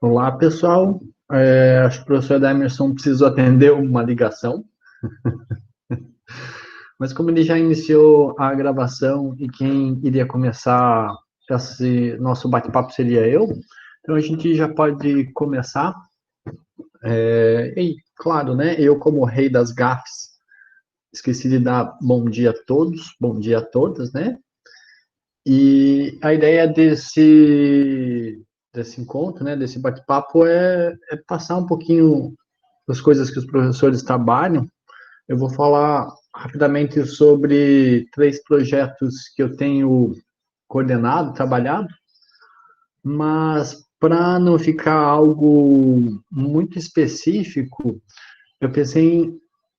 Olá, pessoal. Acho que o professor Emerson precisou atender uma ligação, mas como ele já iniciou a gravação e quem iria começar esse nosso bate-papo seria eu, então a gente já pode começar. E, claro, né, eu como rei das gafes, esqueci de dar bom dia a todos, bom dia a todas, né? E a ideia desse encontro, né, desse bate-papo é passar um pouquinho das coisas que os professores trabalham. Eu vou falar rapidamente sobre 3 projetos que eu tenho coordenado, trabalhado, mas para não ficar algo muito específico, eu pensei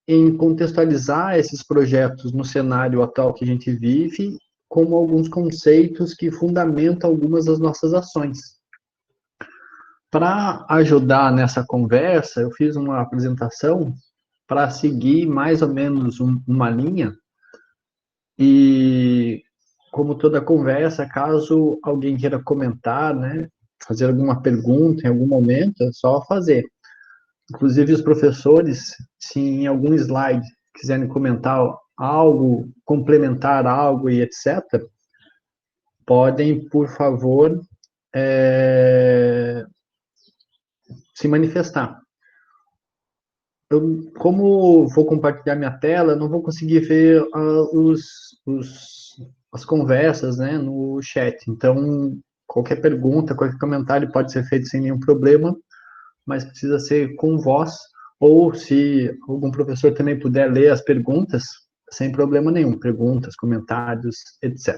em contextualizar esses projetos no cenário atual que a gente vive, como alguns conceitos que fundamentam algumas das nossas ações. Para ajudar nessa conversa, eu fiz uma apresentação para seguir mais ou menos uma linha, e como toda conversa, caso alguém queira comentar, né, fazer alguma pergunta em algum momento, é só fazer. Inclusive os professores, se em algum slide quiserem comentar algo, complementar algo e etc., podem, por favor, se manifestar. Como vou compartilhar minha tela, não vou conseguir ver as conversas, né, no chat. Então, qualquer pergunta, qualquer comentário pode ser feito sem nenhum problema, mas precisa ser com voz, ou se algum professor também puder ler as perguntas, sem problema nenhum, perguntas, comentários, etc.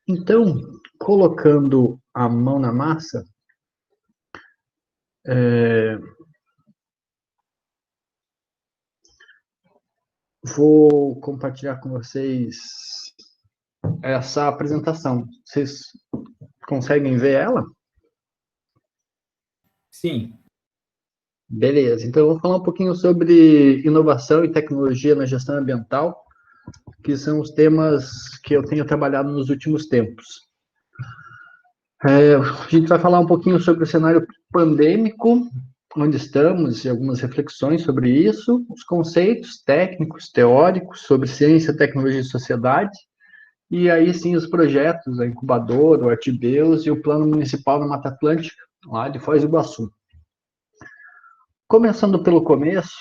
Então, colocando a mão na massa, vou compartilhar com vocês essa apresentação. Vocês conseguem ver ela? Sim. Beleza. Então, eu vou falar um pouquinho sobre inovação e tecnologia na gestão ambiental, que são os temas que eu tenho trabalhado nos últimos tempos. A gente vai falar um pouquinho sobre o cenário pandêmico, onde estamos, e algumas reflexões sobre isso, os conceitos técnicos, teóricos, sobre ciência, tecnologia e sociedade, e aí sim os projetos, a incubadora, o Artibeus e o Plano Municipal na Mata Atlântica, lá de Foz do Iguaçu. Começando pelo começo,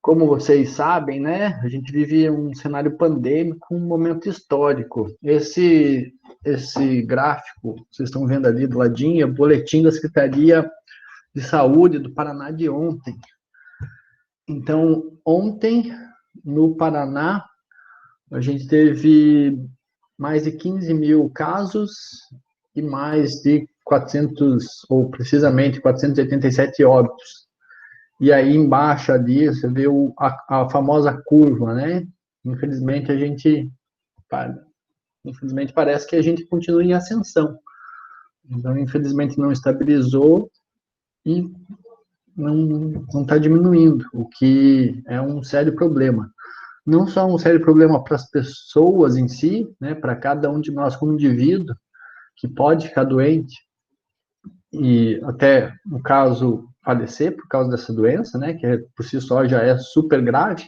como vocês sabem, né, a gente vive um cenário pandêmico, um momento histórico. Esse gráfico, vocês estão vendo ali do ladinho, é o boletim da Secretaria de Saúde do Paraná de ontem. Então, ontem, no Paraná, a gente teve mais de 15 mil casos e mais de 400, ou precisamente 487 óbitos. E aí embaixo ali você vê a famosa curva, né? Infelizmente parece que a gente continua em ascensão. Então, infelizmente não estabilizou e não está diminuindo, o que é um sério problema. Não só um sério problema para as pessoas em si, né? Para cada um de nós como indivíduo, que pode ficar doente e até, no caso, falecer por causa dessa doença, né, que por si só já é super grave,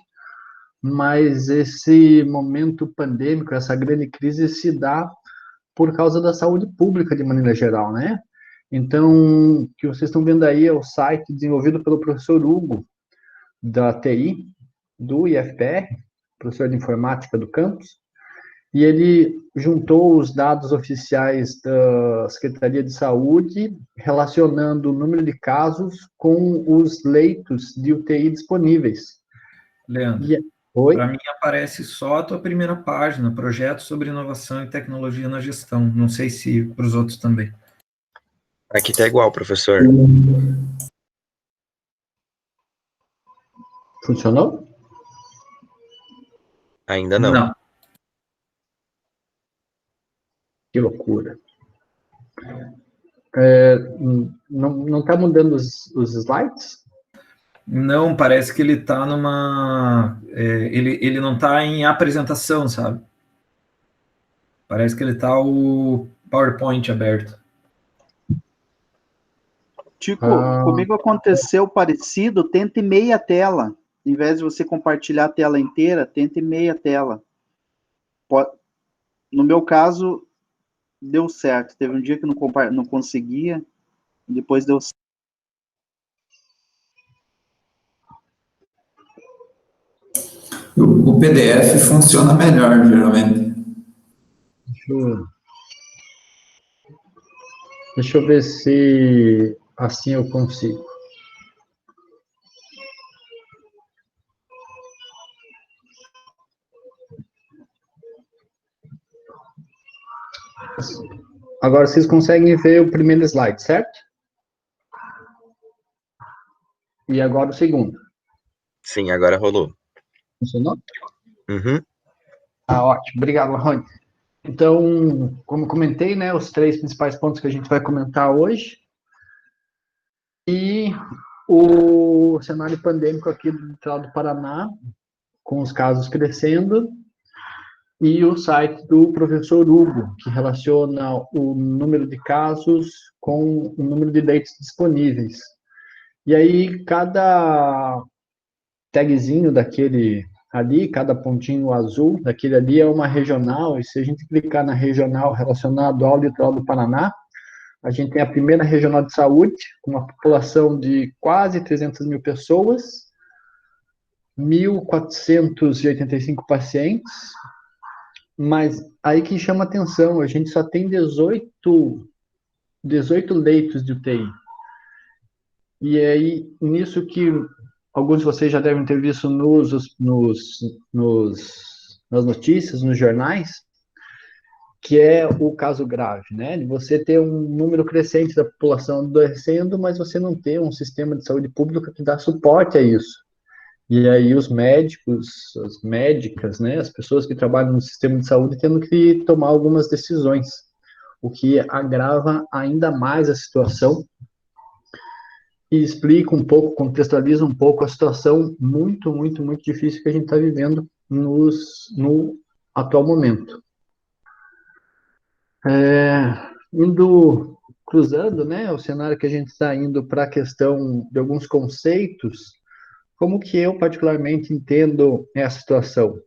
mas esse momento pandêmico, essa grande crise se dá por causa da saúde pública de maneira geral, né? Então, o que vocês estão vendo aí é o site desenvolvido pelo professor Hugo, da TI, do IFPR, professor de informática do campus, e ele juntou os dados oficiais da Secretaria de Saúde, relacionando o número de casos com os leitos de UTI disponíveis. Leandro, para mim aparece só a tua primeira página, projeto sobre inovação e tecnologia na gestão. Não sei se para os outros também. Aqui tá igual, professor. Funcionou? Ainda não. Não. Que loucura. Não está mudando os slides? Não, parece que ele está numa... ele não está em apresentação, sabe? Parece que ele está o PowerPoint aberto. Tico, comigo aconteceu parecido, tente meia tela. Em vez de você compartilhar a tela inteira, tente meia tela. No meu caso, deu certo. Teve um dia que não conseguia, depois deu certo. O PDF funciona melhor, geralmente. Deixa eu ver se assim eu consigo. Agora vocês conseguem ver o primeiro slide, certo? E agora o segundo. Sim, agora rolou. Funcionou? Uhum. Ótimo. Obrigado, Rony. Então, como comentei, né, os 3 principais pontos que a gente vai comentar hoje. E o cenário pandêmico aqui do litoral do Paraná, com os casos crescendo, e o site do professor Hugo, que relaciona o número de casos com o número de leitos disponíveis. E aí, cada tagzinho daquele ali, cada pontinho azul daquele ali é uma regional, e se a gente clicar na regional relacionada ao litoral do Paraná, a gente tem a primeira regional de saúde, com uma população de quase 300 mil pessoas, 1.485 pacientes, mas aí que chama atenção, a gente só tem 18 leitos de UTI. E aí, nisso que alguns de vocês já devem ter visto nas notícias, nos jornais, que é o caso grave, né? De você ter um número crescente da população adoecendo, mas você não ter um sistema de saúde pública que dá suporte a isso. E aí os médicos, as médicas, né, as pessoas que trabalham no sistema de saúde tendo que tomar algumas decisões, o que agrava ainda mais a situação e explica um pouco, contextualiza um pouco a situação muito, muito, muito difícil que a gente está vivendo no atual momento. Cruzando, né, o cenário que a gente está indo para a questão de alguns conceitos, como que eu particularmente entendo essa situação?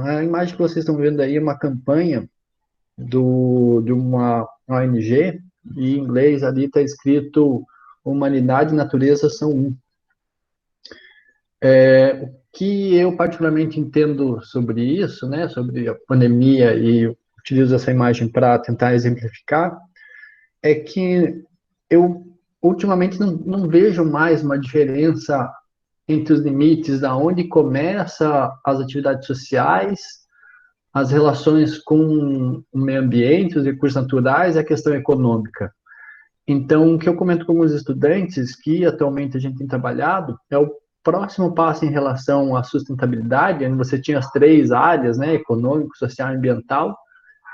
A imagem que vocês estão vendo aí é uma campanha de uma ONG, e em inglês ali está escrito Humanidade e Natureza são um. O que eu particularmente entendo sobre isso, né, sobre a pandemia, e utilizo essa imagem para tentar exemplificar, é que eu ultimamente não vejo mais uma diferença entre os limites da onde começa as atividades sociais, as relações com o meio ambiente, os recursos naturais e a questão econômica. Então, o que eu comento com os estudantes, que atualmente a gente tem trabalhado, é o próximo passo em relação à sustentabilidade, onde você tinha as 3 áreas, né, econômico, social e ambiental,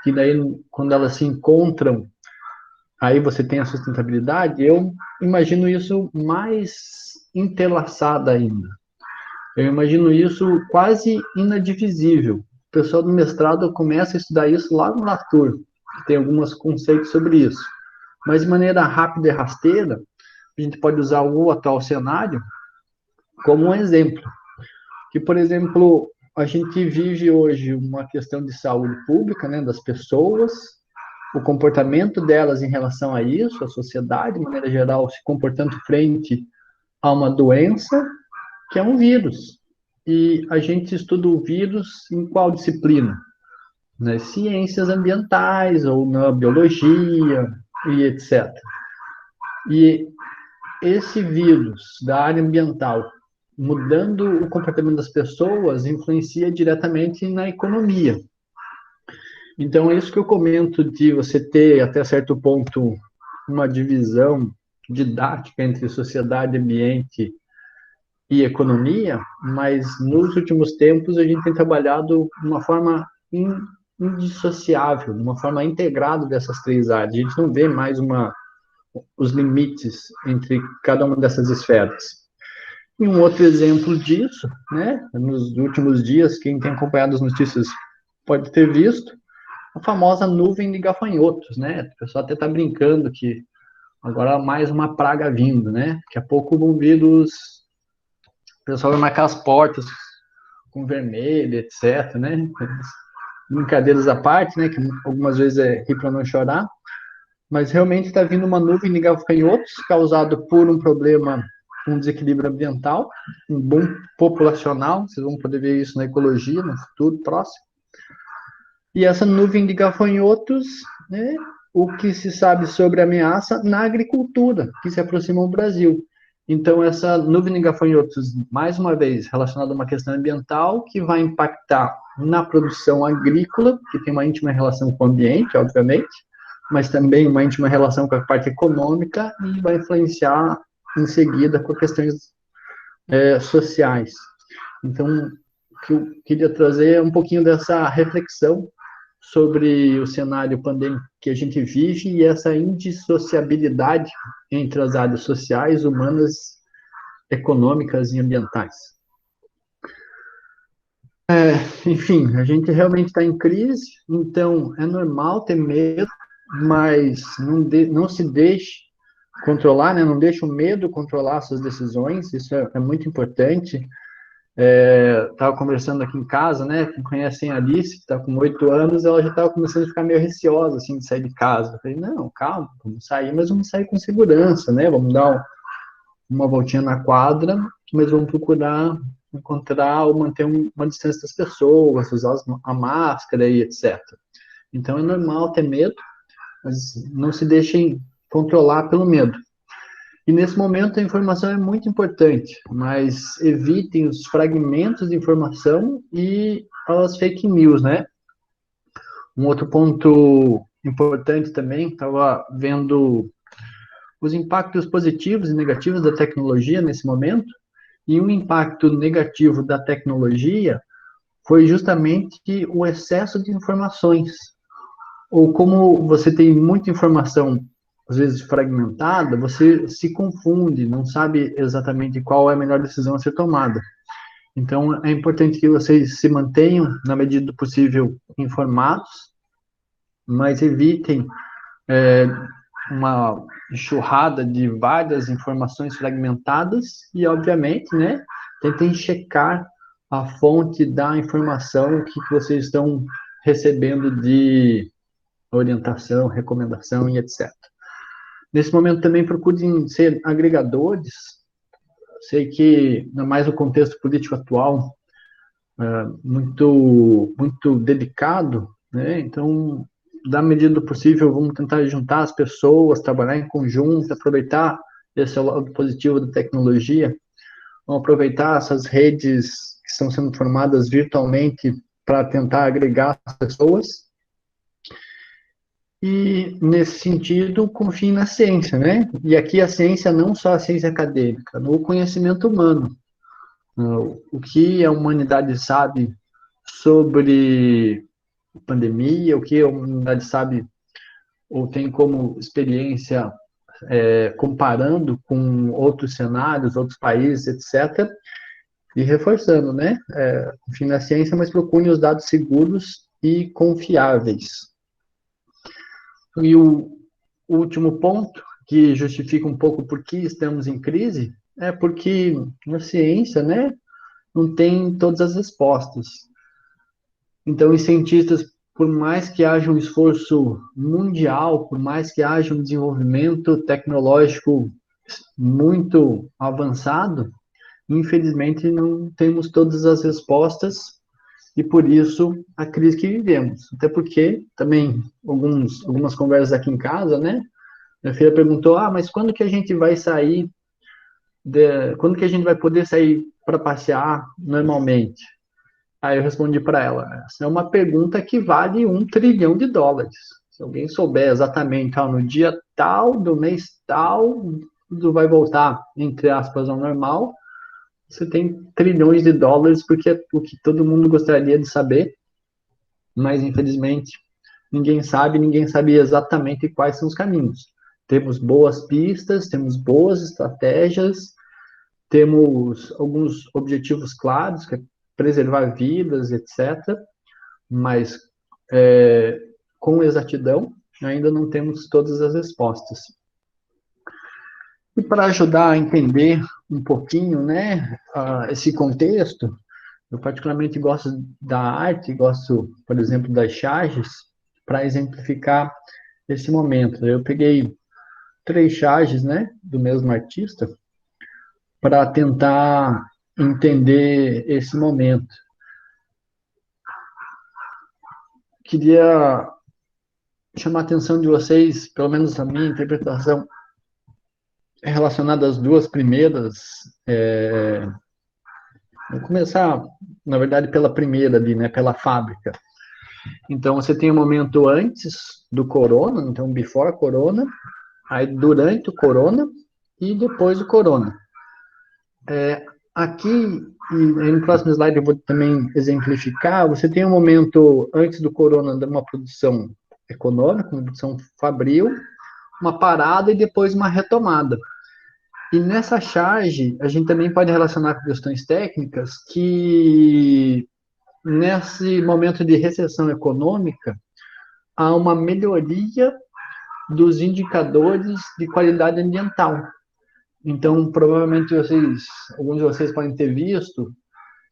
que daí, quando elas se encontram, aí você tem a sustentabilidade. Eu imagino isso mais entrelaçada ainda. Eu imagino isso quase inadivisível. O pessoal do mestrado começa a estudar isso lá no Latour, tem alguns conceitos sobre isso. Mas de maneira rápida e rasteira, a gente pode usar o atual cenário como um exemplo. Que, por exemplo, a gente vive hoje uma questão de saúde pública, né, das pessoas, o comportamento delas em relação a isso, a sociedade, de maneira geral, se comportando frente a uma doença, que é um vírus. E a gente estuda o vírus em qual disciplina? Nas ciências ambientais, ou na biologia, e etc. E esse vírus da área ambiental, mudando o comportamento das pessoas, influencia diretamente na economia. Então, é isso que eu comento de você ter, até certo ponto, uma divisão didática entre sociedade, ambiente e economia, mas nos últimos tempos a gente tem trabalhado de uma forma indissociável, de uma forma integrada dessas 3 áreas. A gente não vê mais os limites entre cada uma dessas esferas. E um outro exemplo disso, né, nos últimos dias, quem tem acompanhado as notícias pode ter visto, a famosa nuvem de gafanhotos, né? O pessoal até está brincando que agora mais uma praga vindo, né? Daqui a pouco vão vir o pessoal vai marcar as portas com vermelho, etc, né? Brincadeiras à parte, né? Que algumas vezes é rir para não chorar, mas realmente está vindo uma nuvem de gafanhotos causado por um problema, um desequilíbrio ambiental, um boom populacional, vocês vão poder ver isso na ecologia no futuro próximo. E essa nuvem de gafanhotos, né, o que se sabe sobre a ameaça na agricultura, que se aproxima ao Brasil. Então, essa nuvem de gafanhotos, mais uma vez, relacionada a uma questão ambiental, que vai impactar na produção agrícola, que tem uma íntima relação com o ambiente, obviamente, mas também uma íntima relação com a parte econômica e vai influenciar em seguida com questões sociais. Então, o que eu queria trazer é um pouquinho dessa reflexão sobre o cenário pandêmico que a gente vive e essa indissociabilidade entre as áreas sociais, humanas, econômicas e ambientais. Enfim, a gente realmente está em crise, então é normal ter medo, mas não se deixe controlar, né? Não deixe o medo controlar suas decisões, isso é muito importante. Estava conversando aqui em casa, né? Quem conhece a Alice, que está com 8 anos, ela já estava começando a ficar meio receosa, assim, de sair de casa. Eu falei, não, calma, vamos sair, mas vamos sair com segurança, né? Vamos dar uma voltinha na quadra, mas vamos procurar encontrar ou manter uma distância das pessoas, usar a máscara e etc. Então, é normal ter medo, mas não se deixem controlar pelo medo. E nesse momento a informação é muito importante, mas evitem os fragmentos de informação e as fake news, né? Um outro ponto importante também, estava vendo os impactos positivos e negativos da tecnologia nesse momento, e um impacto negativo da tecnologia foi justamente o excesso de informações, ou como você tem muita informação às vezes fragmentada, você se confunde, não sabe exatamente qual é a melhor decisão a ser tomada. Então, é importante que vocês se mantenham, na medida do possível, informados, mas evitem uma enxurrada de várias informações fragmentadas e, obviamente, né, tentem checar a fonte da informação, o que vocês estão recebendo de orientação, recomendação e etc. Nesse momento também procurem ser agregadores. Sei que, ainda mais no contexto político atual, muito delicado, né? Então, da medida do possível, vamos tentar juntar as pessoas, trabalhar em conjunto, aproveitar esse lado positivo da tecnologia, vamos aproveitar essas redes que estão sendo formadas virtualmente para tentar agregar as pessoas. E, nesse sentido, confie na ciência, né? E aqui a ciência, não só a ciência acadêmica, no conhecimento humano. O que a humanidade sabe sobre pandemia, o que a humanidade sabe ou tem como experiência comparando com outros cenários, outros países, etc. E reforçando, né? Confie na ciência, mas procure os dados seguros e confiáveis. E o último ponto, que justifica um pouco por que estamos em crise, é porque a ciência, né, não tem todas as respostas. Então, os cientistas, por mais que haja um esforço mundial, por mais que haja um desenvolvimento tecnológico muito avançado, infelizmente não temos todas as respostas e por isso a crise que vivemos. Até porque também algumas conversas aqui em casa, né? Minha filha perguntou: mas quando que a gente vai sair? Quando que a gente vai poder sair para passear normalmente? Aí eu respondi para ela: essa é uma pergunta que vale $1 trilhão. Se alguém souber exatamente, no dia tal, do mês tal, tudo vai voltar, entre aspas, ao normal, você tem $1 trilhões, porque é o que todo mundo gostaria de saber, mas infelizmente ninguém sabe exatamente quais são os caminhos. Temos boas pistas, temos boas estratégias, temos alguns objetivos claros, que é preservar vidas, etc., mas com exatidão ainda não temos todas as respostas. E para ajudar a entender um pouquinho, né, esse contexto, eu particularmente gosto da arte, gosto, por exemplo, das charges, para exemplificar esse momento. Eu peguei 3 charges, né, do mesmo artista, para tentar entender esse momento. Queria chamar a atenção de vocês, pelo menos a minha interpretação, relacionada às 2 primeiras. Vou começar, na verdade, pela primeira ali, né, pela fábrica. Então, você tem o momento antes do corona, então, before corona, aí durante o corona e depois do corona. Aqui, e no próximo slide eu vou também exemplificar, você tem um momento antes do corona de uma produção econômica, uma produção fabril, uma parada e depois uma retomada. E nessa charge, a gente também pode relacionar com questões técnicas que, nesse momento de recessão econômica, há uma melhoria dos indicadores de qualidade ambiental. Então, provavelmente alguns de vocês podem ter visto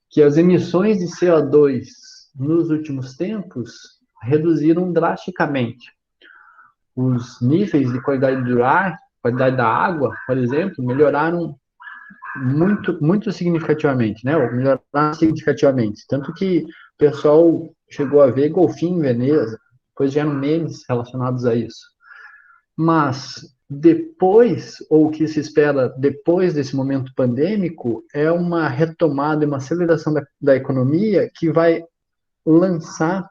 que as emissões de CO2 nos últimos tempos reduziram drasticamente. Os níveis de qualidade do ar, qualidade da água, por exemplo, melhoraram muito significativamente, né? Ou melhoraram significativamente. Tanto que o pessoal chegou a ver golfinho em Veneza, depois vieram memes relacionados a isso. Mas depois, ou o que se espera depois desse momento pandêmico, é uma retomada, uma aceleração da economia que vai lançar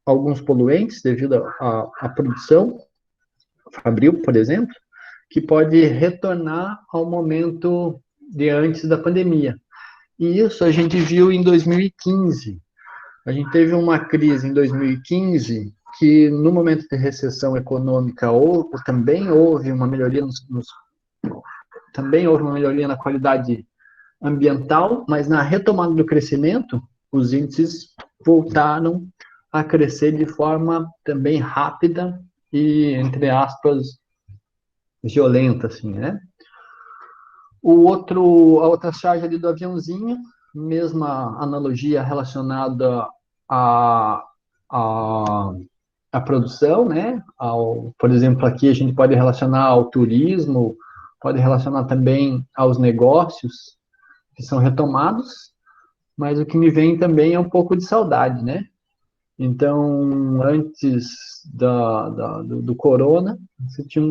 alguns poluentes devido à produção fabril, por exemplo, que pode retornar ao momento de antes da pandemia. E isso a gente viu em 2015. A gente teve uma crise em 2015 que, no momento de recessão econômica, também houve uma melhoria também houve uma melhoria na qualidade ambiental, mas na retomada do crescimento, os índices voltaram a crescer de forma também rápida e, entre aspas, violenta, assim, né? A outra charge ali do aviãozinho, mesma analogia relacionada à produção, né? Por exemplo, aqui a gente pode relacionar ao turismo, pode relacionar também aos negócios que são retomados, mas o que me vem também é um pouco de saudade, né? Então, antes do corona, você tinha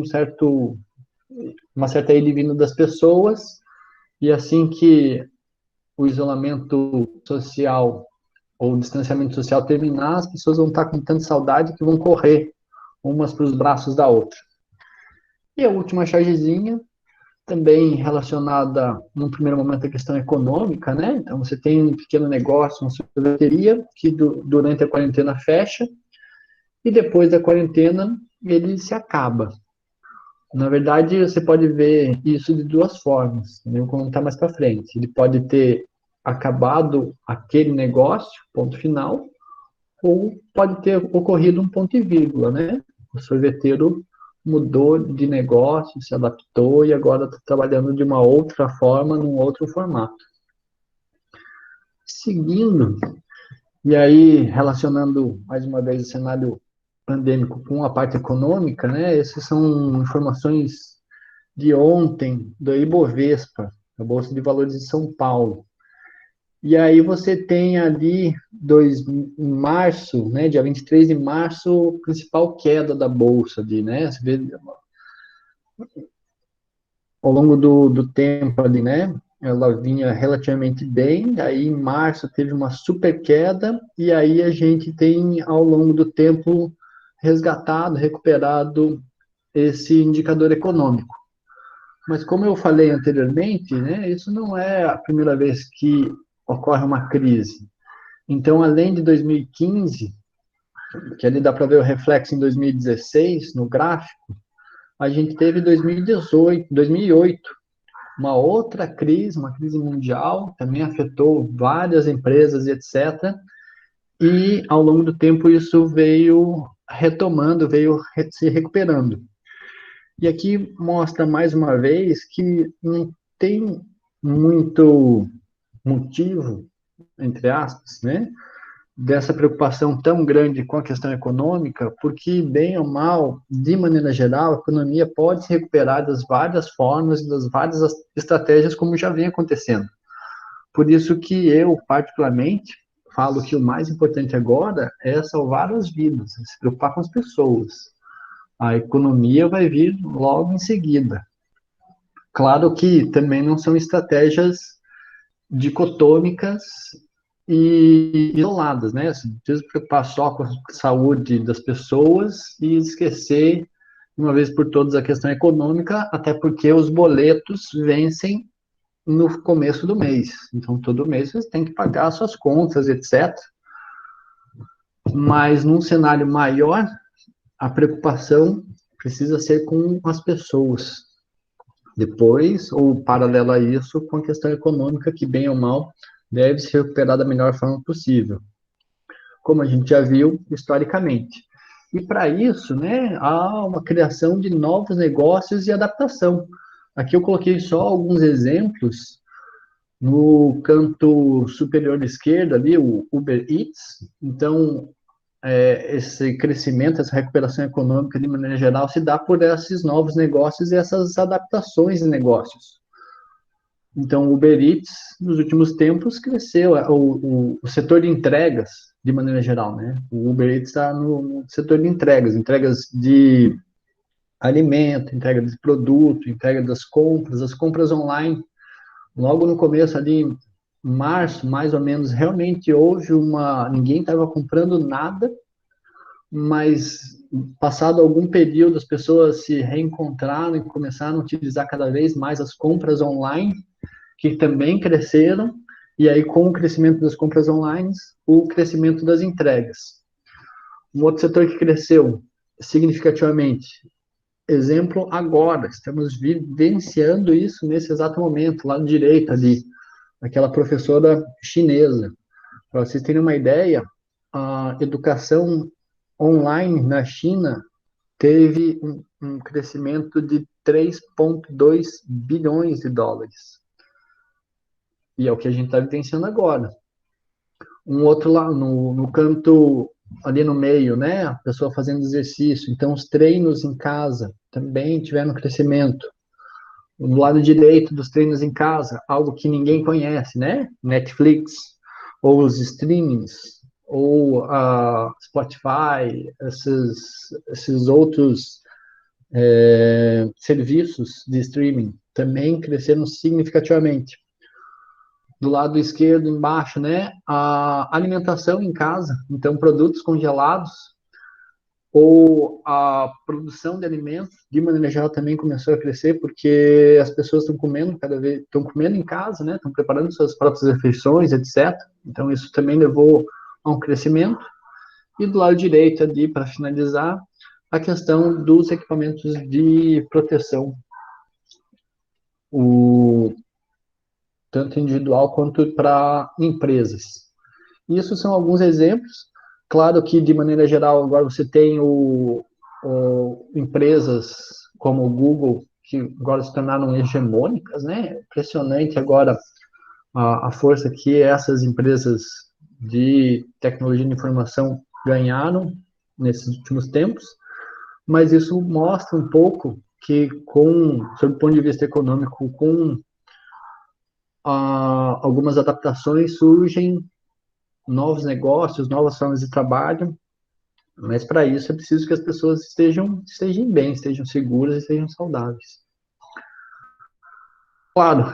uma certa ida e vinda das pessoas, e assim que o isolamento social ou o distanciamento social terminar, as pessoas vão estar com tanta saudade que vão correr umas para os braços da outra. E a última chargezinha, também relacionada, num primeiro momento, à questão econômica, né? Então, você tem um pequeno negócio, uma sorveteria, que durante a quarentena fecha, e depois da quarentena ele se acaba. Na verdade, você pode ver isso de 2 formas, eu vou contar mais para frente. Ele pode ter acabado aquele negócio, ponto final, ou pode ter ocorrido um ponto e vírgula, né? O sorveteiro mudou de negócio, se adaptou e agora está trabalhando de uma outra forma, num outro formato. Seguindo, e aí relacionando mais uma vez o cenário pandêmico com a parte econômica, né? Essas são informações de ontem, do Ibovespa, a Bolsa de Valores de São Paulo. E aí você tem ali, em março, né, dia 23 de março, a principal queda da Bolsa, né? Você vê ao longo do tempo ali, né? Ela vinha relativamente bem, aí em março teve uma super queda, e aí a gente tem, ao longo do tempo, recuperado esse indicador econômico. Mas como eu falei anteriormente, né, isso não é a primeira vez que ocorre uma crise. Então, além de 2015, que ali dá para ver o reflexo em 2016, no gráfico, a gente teve 2008, uma outra crise, uma crise mundial, também afetou várias empresas e etc. E, ao longo do tempo, isso veio retomando, veio se recuperando. E aqui mostra mais uma vez que não tem muito motivo, entre aspas, né, dessa preocupação tão grande com a questão econômica, porque, bem ou mal, de maneira geral, a economia pode se recuperar das várias formas, das várias estratégias, como já vem acontecendo. Por isso que eu, particularmente, falo que o mais importante agora é salvar as vidas, se preocupar com as pessoas. A economia vai vir logo em seguida. Claro que também não são estratégias dicotômicas e isoladas, né? Você não precisa preocupar só com a saúde das pessoas e esquecer, de uma vez por todas, a questão econômica, até porque os boletos vencem no começo do mês. Então, todo mês você tem que pagar suas contas, etc. Mas, num cenário maior, a preocupação precisa ser com as pessoas. Depois, ou paralelo a isso, com a questão econômica, que, bem ou mal, deve se recuperar da melhor forma possível, como a gente já viu historicamente. E para isso, né, há uma criação de novos negócios e adaptação. Aqui eu coloquei só alguns exemplos. No canto superior esquerdo ali, o Uber Eats. Então, esse crescimento, essa recuperação econômica, de maneira geral, se dá por esses novos negócios e essas adaptações de negócios. Então, o Uber Eats, nos últimos tempos, cresceu. O setor de entregas, de maneira geral, né? O Uber Eats está no setor de entregas de alimento, entrega de produto, entrega das compras, as compras online. Logo no começo ali, em março, mais ou menos, realmente houve ninguém estava comprando nada, mas passado algum período as pessoas se reencontraram e começaram a utilizar cada vez mais as compras online, que também cresceram, e aí com o crescimento das compras online, o crescimento das entregas. Um outro setor que cresceu significativamente, exemplo agora, estamos vivenciando isso nesse exato momento, lá no direito ali, aquela professora chinesa. Para vocês terem uma ideia, a educação online na China teve um crescimento de 3,2 bilhões de dólares. E é o que a gente está vivenciando agora. Um outro lá, no canto ali no meio, né? A pessoa fazendo exercício. Então, os treinos em casa também tiveram crescimento. Do lado direito dos treinos em casa, algo que ninguém conhece, né? Netflix, ou os streamings, ou a Spotify, esses outros serviços de streaming também cresceram significativamente. Do lado esquerdo, embaixo, né? A alimentação em casa, então produtos congelados, ou a produção de alimentos, de maneira geral, também começou a crescer, porque as pessoas estão comendo estão comendo em casa, né? Estão preparando suas próprias refeições, etc. Então, isso também levou a um crescimento. E do lado direito, ali, para finalizar, a questão dos equipamentos de proteção, tanto individual quanto para empresas. Isso são alguns exemplos. Claro que, de maneira geral, agora você tem empresas como o Google, que agora se tornaram hegemônicas, né? Impressionante agora a força que essas empresas de tecnologia de informação ganharam nesses últimos tempos, mas isso mostra um pouco que, sob o ponto de vista econômico, com algumas adaptações surgem novos negócios, novas formas de trabalho, mas para isso é preciso que as pessoas estejam bem, estejam seguras e estejam saudáveis. Claro,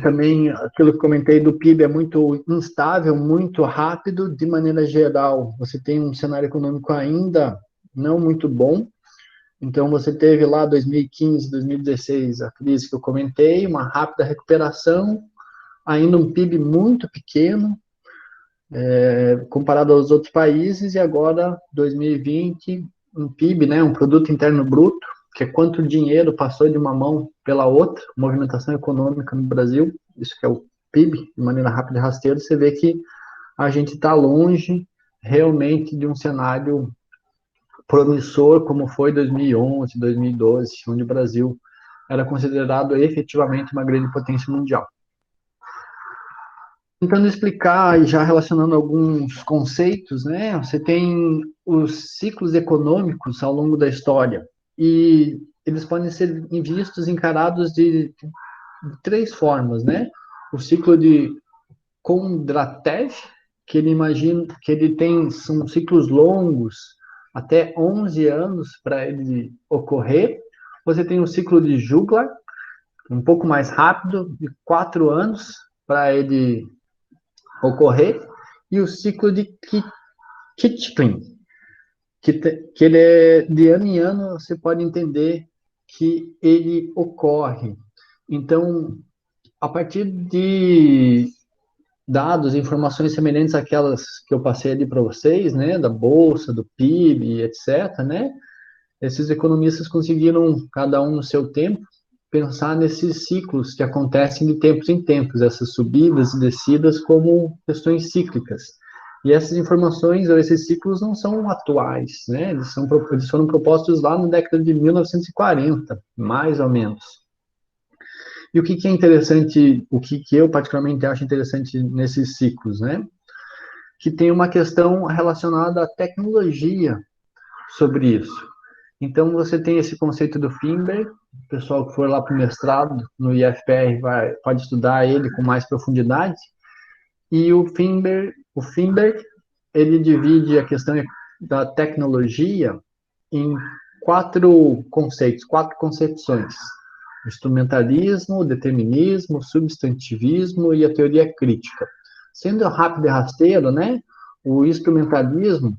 também aquilo que comentei do PIB é muito instável, muito rápido, de maneira geral. Você tem um cenário econômico ainda não muito bom, então você teve lá 2015, 2016, a crise que eu comentei, uma rápida recuperação, ainda um PIB muito pequeno, comparado aos outros países, e agora, 2020, um PIB, né, um produto interno bruto, que é quanto dinheiro passou de uma mão pela outra, movimentação econômica no Brasil, isso que é o PIB, de maneira rápida e rasteira, você vê que a gente está longe, realmente, de um cenário promissor como foi 2011, 2012, onde o Brasil era considerado efetivamente uma grande potência mundial. Tentando explicar e já relacionando alguns conceitos, né? Você tem os ciclos econômicos ao longo da história, e eles podem ser vistos, encarados de 3 formas, né? O ciclo de Kondratiev, que ele imagina que ele são ciclos longos, até 11 anos para ele ocorrer. Você tem o ciclo de Juglar, um pouco mais rápido, de 4 anos para ele ocorrer, e o ciclo de Kitchlin, que ele é de ano em ano, você pode entender que ele ocorre. Então, a partir de dados, informações semelhantes àquelas que eu passei ali para vocês, né, da Bolsa, do PIB, etc., né, esses economistas conseguiram, cada um no seu tempo, pensar nesses ciclos que acontecem de tempos em tempos, essas subidas e descidas como questões cíclicas. E essas informações, ou esses ciclos, não são atuais, né? Eles foram propostos lá na década de 1940, mais ou menos. E o que é interessante, o que eu particularmente acho interessante nesses ciclos, né? Que tem uma questão relacionada à tecnologia sobre isso. Então, você tem esse conceito do Finberg, o pessoal que for lá para o mestrado no IFPR pode estudar ele com mais profundidade, e o Finberg, ele divide a questão da tecnologia em 4 conceitos, 4 concepções: o instrumentalismo, o determinismo, o substantivismo e a teoria crítica. Sendo rápido e rasteiro, né, o instrumentalismo,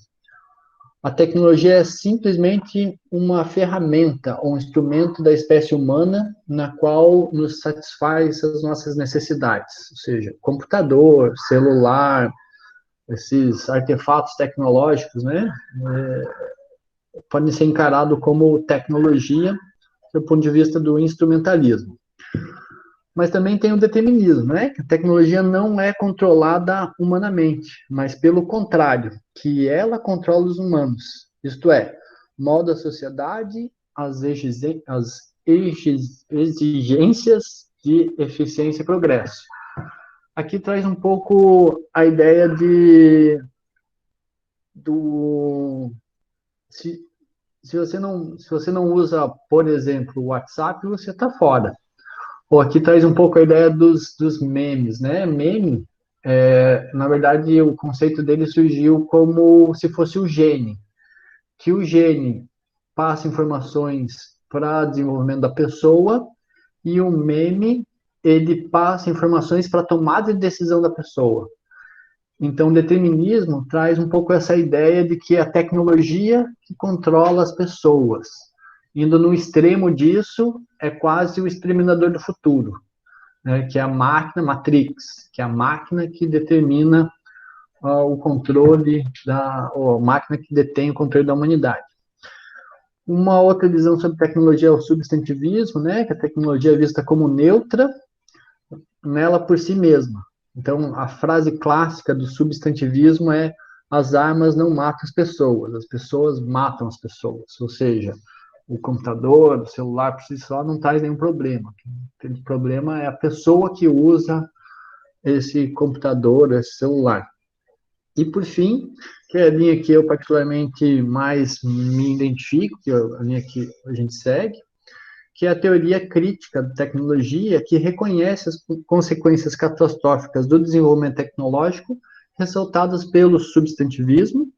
a tecnologia é simplesmente uma ferramenta, um instrumento da espécie humana na qual nos satisfaz as nossas necessidades, ou seja, computador, celular, esses artefatos tecnológicos, né, podem ser encarados como tecnologia do ponto de vista do instrumentalismo. Mas também tem o determinismo, né? Que a tecnologia não é controlada humanamente, mas pelo contrário, que ela controla os humanos. Isto é, molda a sociedade, as exigências de eficiência e progresso. Aqui traz um pouco a ideia se você não usa, por exemplo, o WhatsApp, você está fora. Aqui traz um pouco a ideia dos memes, né? Meme, na verdade, o conceito dele surgiu como se fosse o gene, que o gene passa informações para desenvolvimento da pessoa, e o meme, ele passa informações para tomada de decisão da pessoa. Então, o determinismo traz um pouco essa ideia de que é a tecnologia que controla as pessoas. Indo no extremo disso, é quase o exterminador do futuro, né, que é a máquina Matrix, que é a máquina que determina o controle a máquina que detém o controle da humanidade. Uma outra visão sobre tecnologia é o substantivismo, né, que a tecnologia é vista como neutra nela por si mesma. Então, a frase clássica do substantivismo é: as armas não matam as pessoas matam as pessoas. Ou seja, o computador, o celular por si só não traz nenhum problema. O problema é a pessoa que usa esse computador, esse celular. E, por fim, que é a linha que eu particularmente mais me identifico, que é a linha que a gente segue, que é a teoria crítica da tecnologia, que reconhece as consequências catastróficas do desenvolvimento tecnológico, ressaltadas pelo substantivismo,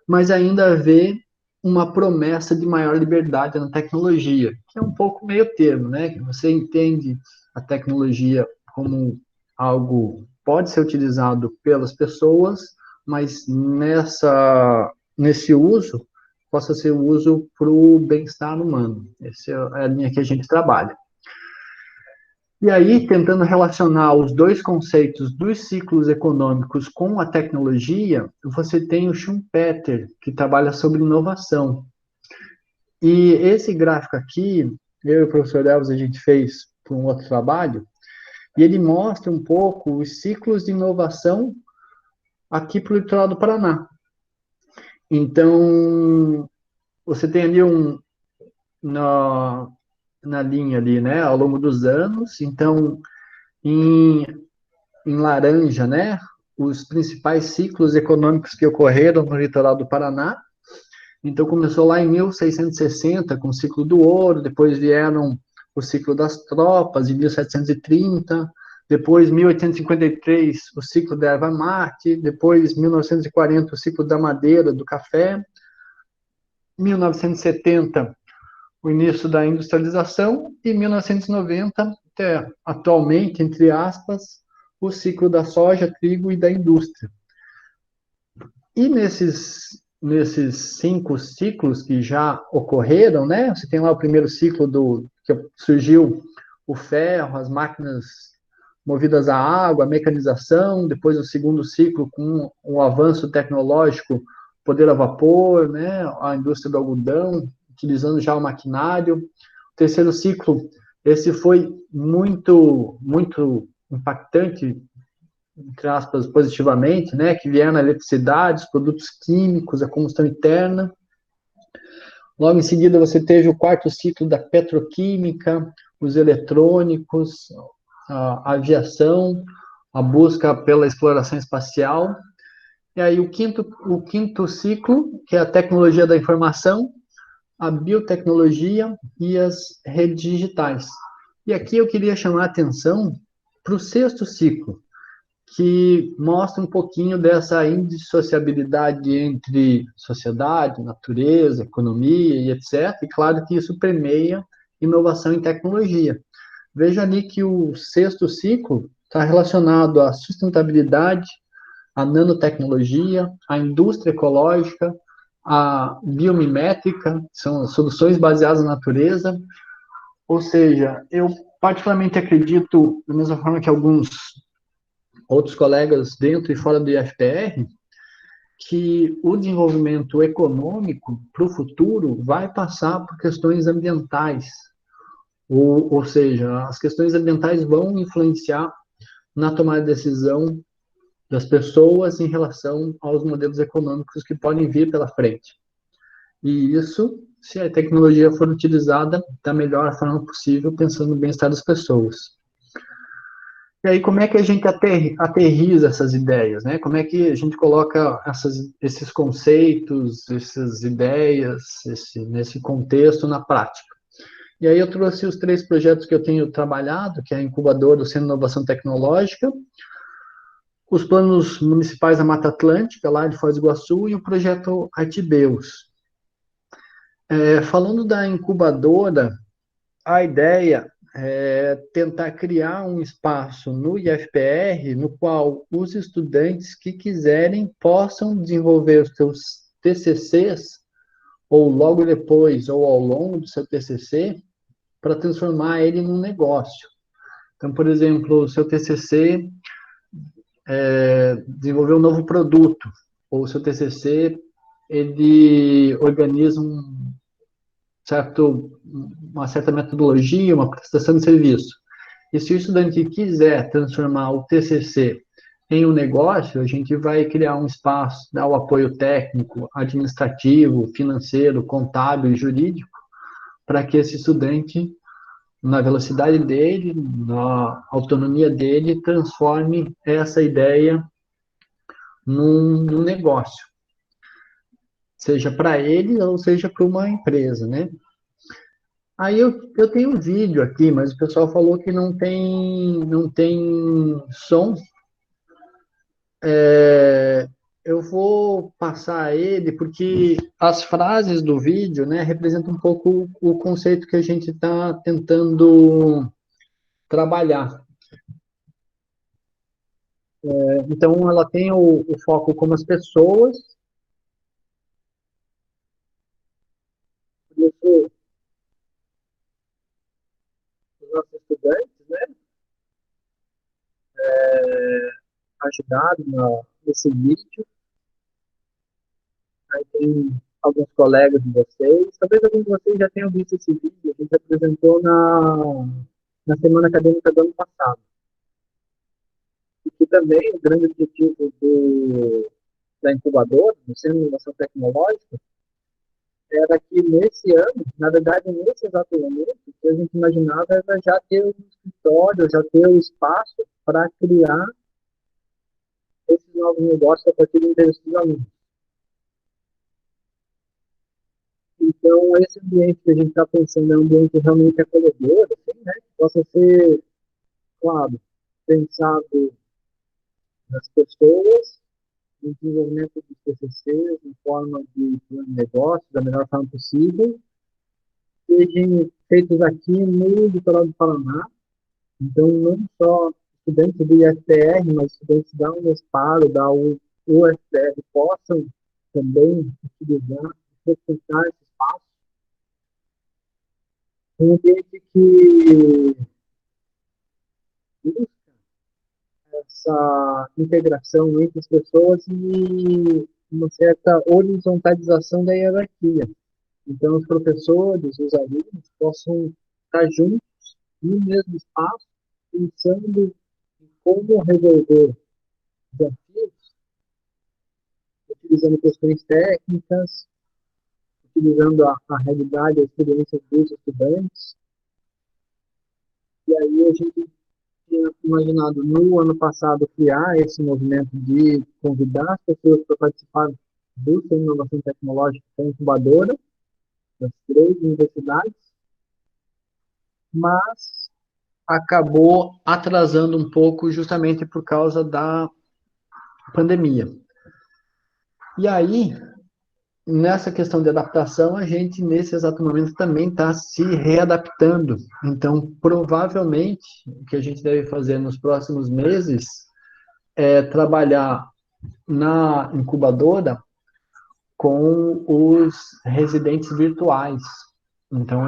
mas ainda vê uma promessa de maior liberdade na tecnologia, que é um pouco meio termo, né? Que você entende a tecnologia como algo que pode ser utilizado pelas pessoas, mas nesse uso possa ser o uso para o bem-estar humano. Essa é a linha que a gente trabalha. E aí, tentando relacionar os 2 conceitos dos ciclos econômicos com a tecnologia, você tem o Schumpeter, que trabalha sobre inovação. E esse gráfico aqui, eu e o professor Elvis, a gente fez para um outro trabalho, e ele mostra um pouco os ciclos de inovação aqui para o litoral do Paraná. Então, você tem ali na linha ali, né, ao longo dos anos. Então, em, em laranja, né, os principais ciclos econômicos que ocorreram no litoral do Paraná. Então, começou lá em 1660, com o ciclo do ouro, depois vieram o ciclo das tropas, em 1730, depois, 1853, o ciclo da erva mate, depois, 1940, o ciclo da madeira, do café, 1970, o início da industrialização, e 1990, até atualmente, entre aspas, o ciclo da soja, trigo e da indústria. E nesses 5 ciclos que já ocorreram, né? Você tem lá o primeiro ciclo que surgiu o ferro, as máquinas movidas a água, a mecanização, depois o segundo ciclo com o avanço tecnológico, poder a vapor, né? A indústria do algodão, utilizando já o maquinário. O terceiro ciclo, esse foi muito impactante, entre aspas, positivamente, né, que vieram a eletricidade, os produtos químicos, a combustão interna. Logo em seguida, você teve o quarto ciclo da petroquímica, os eletrônicos, a aviação, a busca pela exploração espacial. E aí o quinto ciclo, que é a tecnologia da informação, a biotecnologia e as redes digitais. E aqui eu queria chamar a atenção para o sexto ciclo, que mostra um pouquinho dessa indissociabilidade entre sociedade, natureza, economia e etc. E claro que isso permeia inovação em tecnologia. Veja ali que o sexto ciclo está relacionado à sustentabilidade, à nanotecnologia, à indústria ecológica, à biomimética, são soluções baseadas na natureza. Ou seja, eu particularmente acredito, da mesma forma que alguns outros colegas dentro e fora do IFPR, que o desenvolvimento econômico para o futuro vai passar por questões ambientais, ou seja, as questões ambientais vão influenciar na tomada de decisão das pessoas em relação aos modelos econômicos que podem vir pela frente. E isso, se a tecnologia for utilizada da melhor forma possível, pensando no bem-estar das pessoas. E aí, como é que a gente aterriza essas ideias, né? Como é que a gente coloca esses conceitos, essas ideias, nesse contexto, na prática? E aí eu trouxe os 3 projetos que eu tenho trabalhado, que é a incubadora do Centro de Inovação Tecnológica, os planos municipais da Mata Atlântica, lá de Foz do Iguaçu, e o projeto Artibeus. Falando da incubadora, a ideia é tentar criar um espaço no IFPR no qual os estudantes que quiserem possam desenvolver os seus TCCs, ou logo depois, ou ao longo do seu TCC, para transformar ele num negócio. Então, por exemplo, o seu TCC desenvolver um novo produto, ou o seu TCC, ele organiza uma certa metodologia, uma prestação de serviço. E se o estudante quiser transformar o TCC em um negócio, a gente vai criar um espaço, dar o apoio técnico, administrativo, financeiro, contábil e jurídico, para que esse estudante, na velocidade dele, na autonomia dele, transforme essa ideia num negócio, seja para ele ou seja para uma empresa, né? Aí eu tenho um vídeo aqui, mas o pessoal falou que não tem som. Eu vou passar ele porque as frases do vídeo, né, representam um pouco o conceito que a gente está tentando trabalhar. Então, ela tem o foco como as pessoas, os nossos estudantes, né, ajudaram nesse vídeo. Aí tem alguns colegas de vocês, talvez alguns de vocês já tenham visto esse vídeo, a gente apresentou na Semana Acadêmica do ano passado. E que também o grande objetivo da incubadora, do Centro de Inovação Tecnológica, era que nesse ano, na verdade, nesse exato momento, o que a gente imaginava era já ter o escritório, já ter o espaço para criar esses novos negócios a partir do interesse dos alunos. Então, esse ambiente que a gente está pensando é um ambiente realmente acolhedor, assim, né? Que possa ser, claro, pensado nas pessoas, no desenvolvimento dos TCCs, em forma de plano de negócio, da melhor forma possível, sejam feitos aqui no litoral do Paraná. Então, não só estudantes do IFPR, mas estudantes da Unespar, da UFPR, possam também utilizar, frequentar esse espaço. Um ambiente que busca essa integração entre as pessoas e uma certa horizontalização da hierarquia. Então, os professores, os alunos, possam estar juntos no mesmo espaço, pensando em como resolver desafios, utilizando questões técnicas, utilizando a realidade, a experiência dos estudantes. E aí a gente tinha imaginado no ano passado criar esse movimento de convidar as pessoas para participar do Centro de Inovação Tecnológica da incubadora, das 3 universidades, mas acabou atrasando um pouco justamente por causa da pandemia. E aí, nessa questão de adaptação, a gente, nesse exato momento, também está se readaptando. Então, provavelmente, o que a gente deve fazer nos próximos meses é trabalhar na incubadora com os residentes virtuais. Então,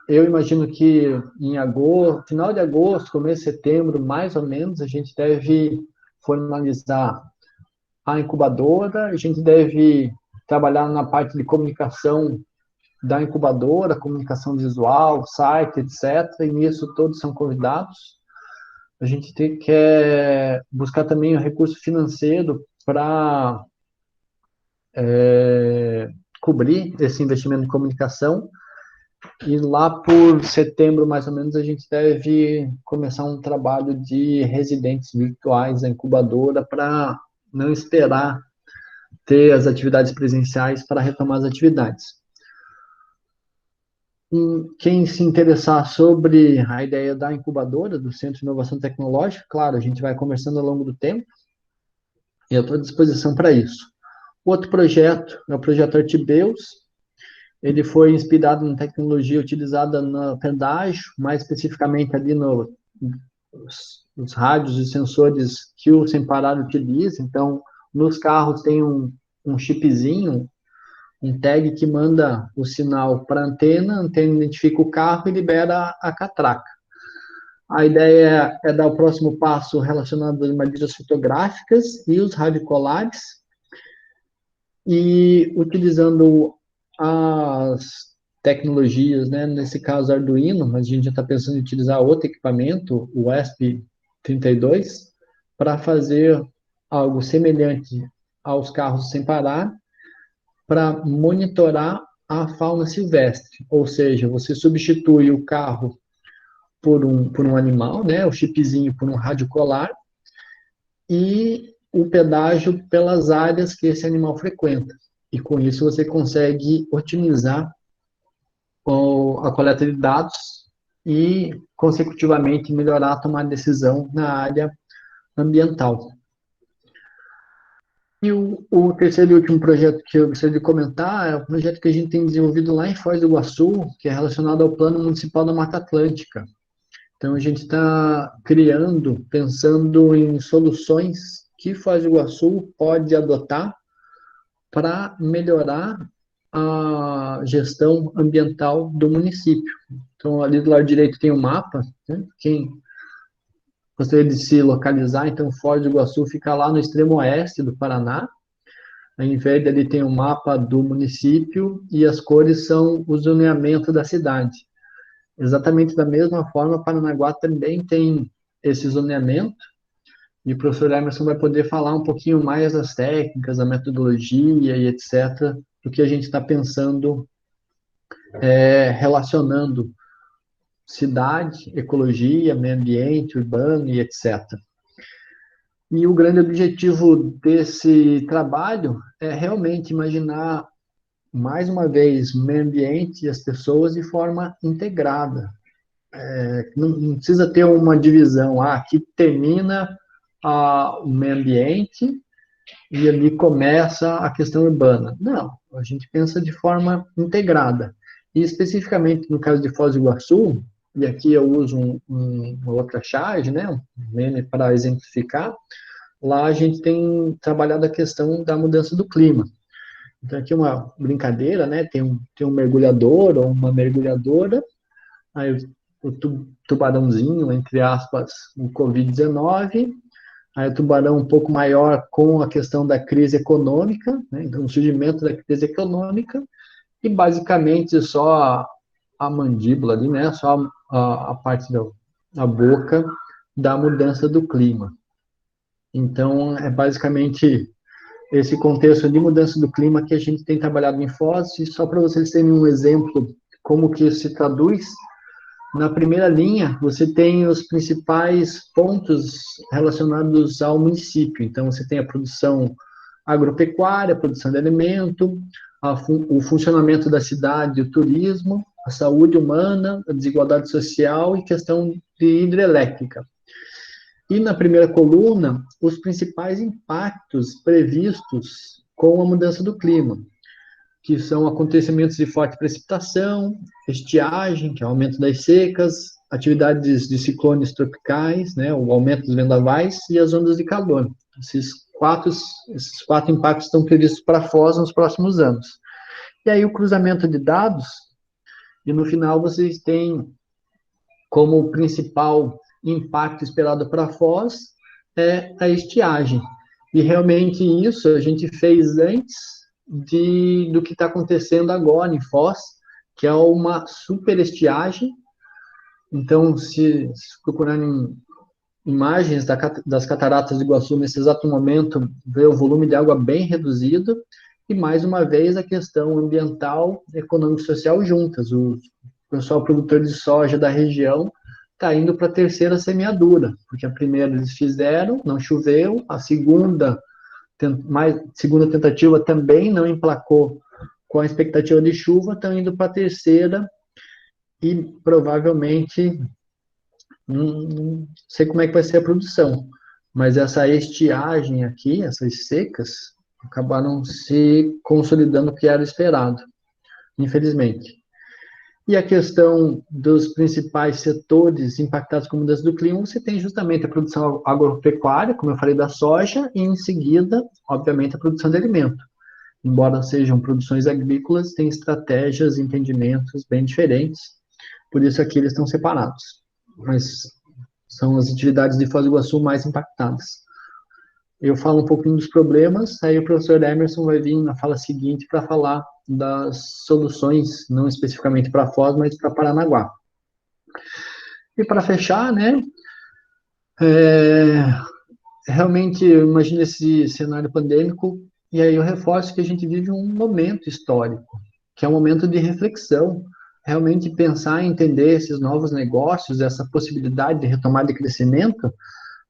eu imagino que em agosto, final de agosto, começo de setembro, mais ou menos, a gente deve formalizar a incubadora, a gente deve trabalhar na parte de comunicação da incubadora, comunicação visual, site, etc. E nisso todos são convidados. A gente quer buscar também o recurso financeiro para cobrir esse investimento em comunicação. E lá por setembro, mais ou menos, a gente deve começar um trabalho de residentes virtuais da incubadora para não esperar ter as atividades presenciais para retomar as atividades. E quem se interessar sobre a ideia da incubadora, do Centro de Inovação Tecnológica, claro, a gente vai conversando ao longo do tempo, e eu estou à disposição para isso. Outro projeto é o projeto Artibeus. Ele foi inspirado na tecnologia utilizada no pedágio, mais especificamente ali nos rádios e sensores que o Sem Parar utiliza. Então, nos carros tem um chipzinho, um tag que manda o sinal para a antena identifica o carro e libera a catraca. A ideia é dar o próximo passo relacionado às medidas fotográficas e os radicolares, e utilizando as tecnologias, né, nesse caso Arduino, mas a gente já está pensando em utilizar outro equipamento, o ESP32, para fazer algo semelhante aos carros sem parar, para monitorar a fauna silvestre, ou seja, você substitui o carro por um animal, né, o chipzinho por um radiocolar, e o pedágio pelas áreas que esse animal frequenta. E com isso você consegue otimizar a coleta de dados e, consecutivamente, melhorar a tomada de decisão na área ambiental. E o terceiro e último projeto que eu gostaria de comentar é o projeto que a gente tem desenvolvido lá em Foz do Iguaçu, que é relacionado ao Plano Municipal da Mata Atlântica. Então, a gente está pensando em soluções que Foz do Iguaçu pode adotar para melhorar a gestão ambiental do município. Então, ali do lado direito tem um mapa, né? Quem gostaria de se localizar, então Foz do Iguaçu fica lá no extremo oeste do Paraná. Em verde ali tem um mapa do município e as cores são o zoneamento da cidade. Exatamente da mesma forma, Paranaguá também tem esse zoneamento, e o professor Emerson vai poder falar um pouquinho mais das técnicas, da metodologia e etc., do que a gente está pensando relacionando cidade, ecologia, meio ambiente, urbano e etc. E o grande objetivo desse trabalho é realmente imaginar, mais uma vez, o meio ambiente e as pessoas de forma integrada. Não precisa ter uma divisão, aqui termina o meio ambiente e ali começa a questão urbana. Não, a gente pensa de forma integrada. E especificamente no caso de Foz do Iguaçu, e aqui eu uso uma outra charge, né, um meme para exemplificar, lá a gente tem trabalhado a questão da mudança do clima. Então aqui uma brincadeira, né, tem um mergulhador ou uma mergulhadora, aí o tubarãozinho, entre aspas, o Covid-19, aí o tubarão um pouco maior com a questão da crise econômica, né, então o surgimento da crise econômica, e basicamente só a mandíbula ali, né, só a parte da boca da mudança do clima. Então, é basicamente esse contexto de mudança do clima que a gente tem trabalhado em Foz, e só para vocês terem um exemplo como que isso se traduz, na primeira linha, você tem os principais pontos relacionados ao município. Então, você tem a produção agropecuária, a produção de alimento, o funcionamento da cidade, o turismo, a saúde humana, a desigualdade social e questão de hidrelétrica. E na primeira coluna, os principais impactos previstos com a mudança do clima, que são acontecimentos de forte precipitação, estiagem, que é o aumento das secas, atividades de ciclones tropicais, né, o aumento dos vendavais e as ondas de calor. Esses quatro impactos estão previstos para Foz nos próximos anos. E aí o cruzamento de dados, e no final vocês têm como principal impacto esperado para Foz a estiagem. E realmente isso a gente fez antes do que está acontecendo agora em Foz, que é uma super estiagem. Então, se procurarem imagens das cataratas do Iguaçu nesse exato momento, vê o volume de água bem reduzido, e mais uma vez a questão ambiental, econômica e social juntas. O pessoal produtor de soja da região está indo para a terceira semeadura, porque a primeira eles fizeram, não choveu, a segunda tentativa também não emplacou com a expectativa de chuva, estão indo para a terceira e provavelmente não sei como é que vai ser a produção, mas essa estiagem aqui, essas secas, acabaram se consolidando o que era esperado, infelizmente. E a questão dos principais setores impactados com a mudança do clima, você tem justamente a produção agropecuária, como eu falei, da soja, e em seguida, obviamente, a produção de alimento. Embora sejam produções agrícolas, tem estratégias e entendimentos bem diferentes, por isso aqui eles estão separados. Mas são as atividades de Foz do Iguaçu mais impactadas. Eu falo um pouquinho dos problemas, aí o professor Emerson vai vir na fala seguinte para falar das soluções, não especificamente para Foz, mas para Paranaguá. E para fechar, né, realmente eu imagino esse cenário pandêmico, e aí eu reforço que a gente vive um momento histórico, que é um momento de reflexão, realmente pensar e entender esses novos negócios, essa possibilidade de retomada de crescimento,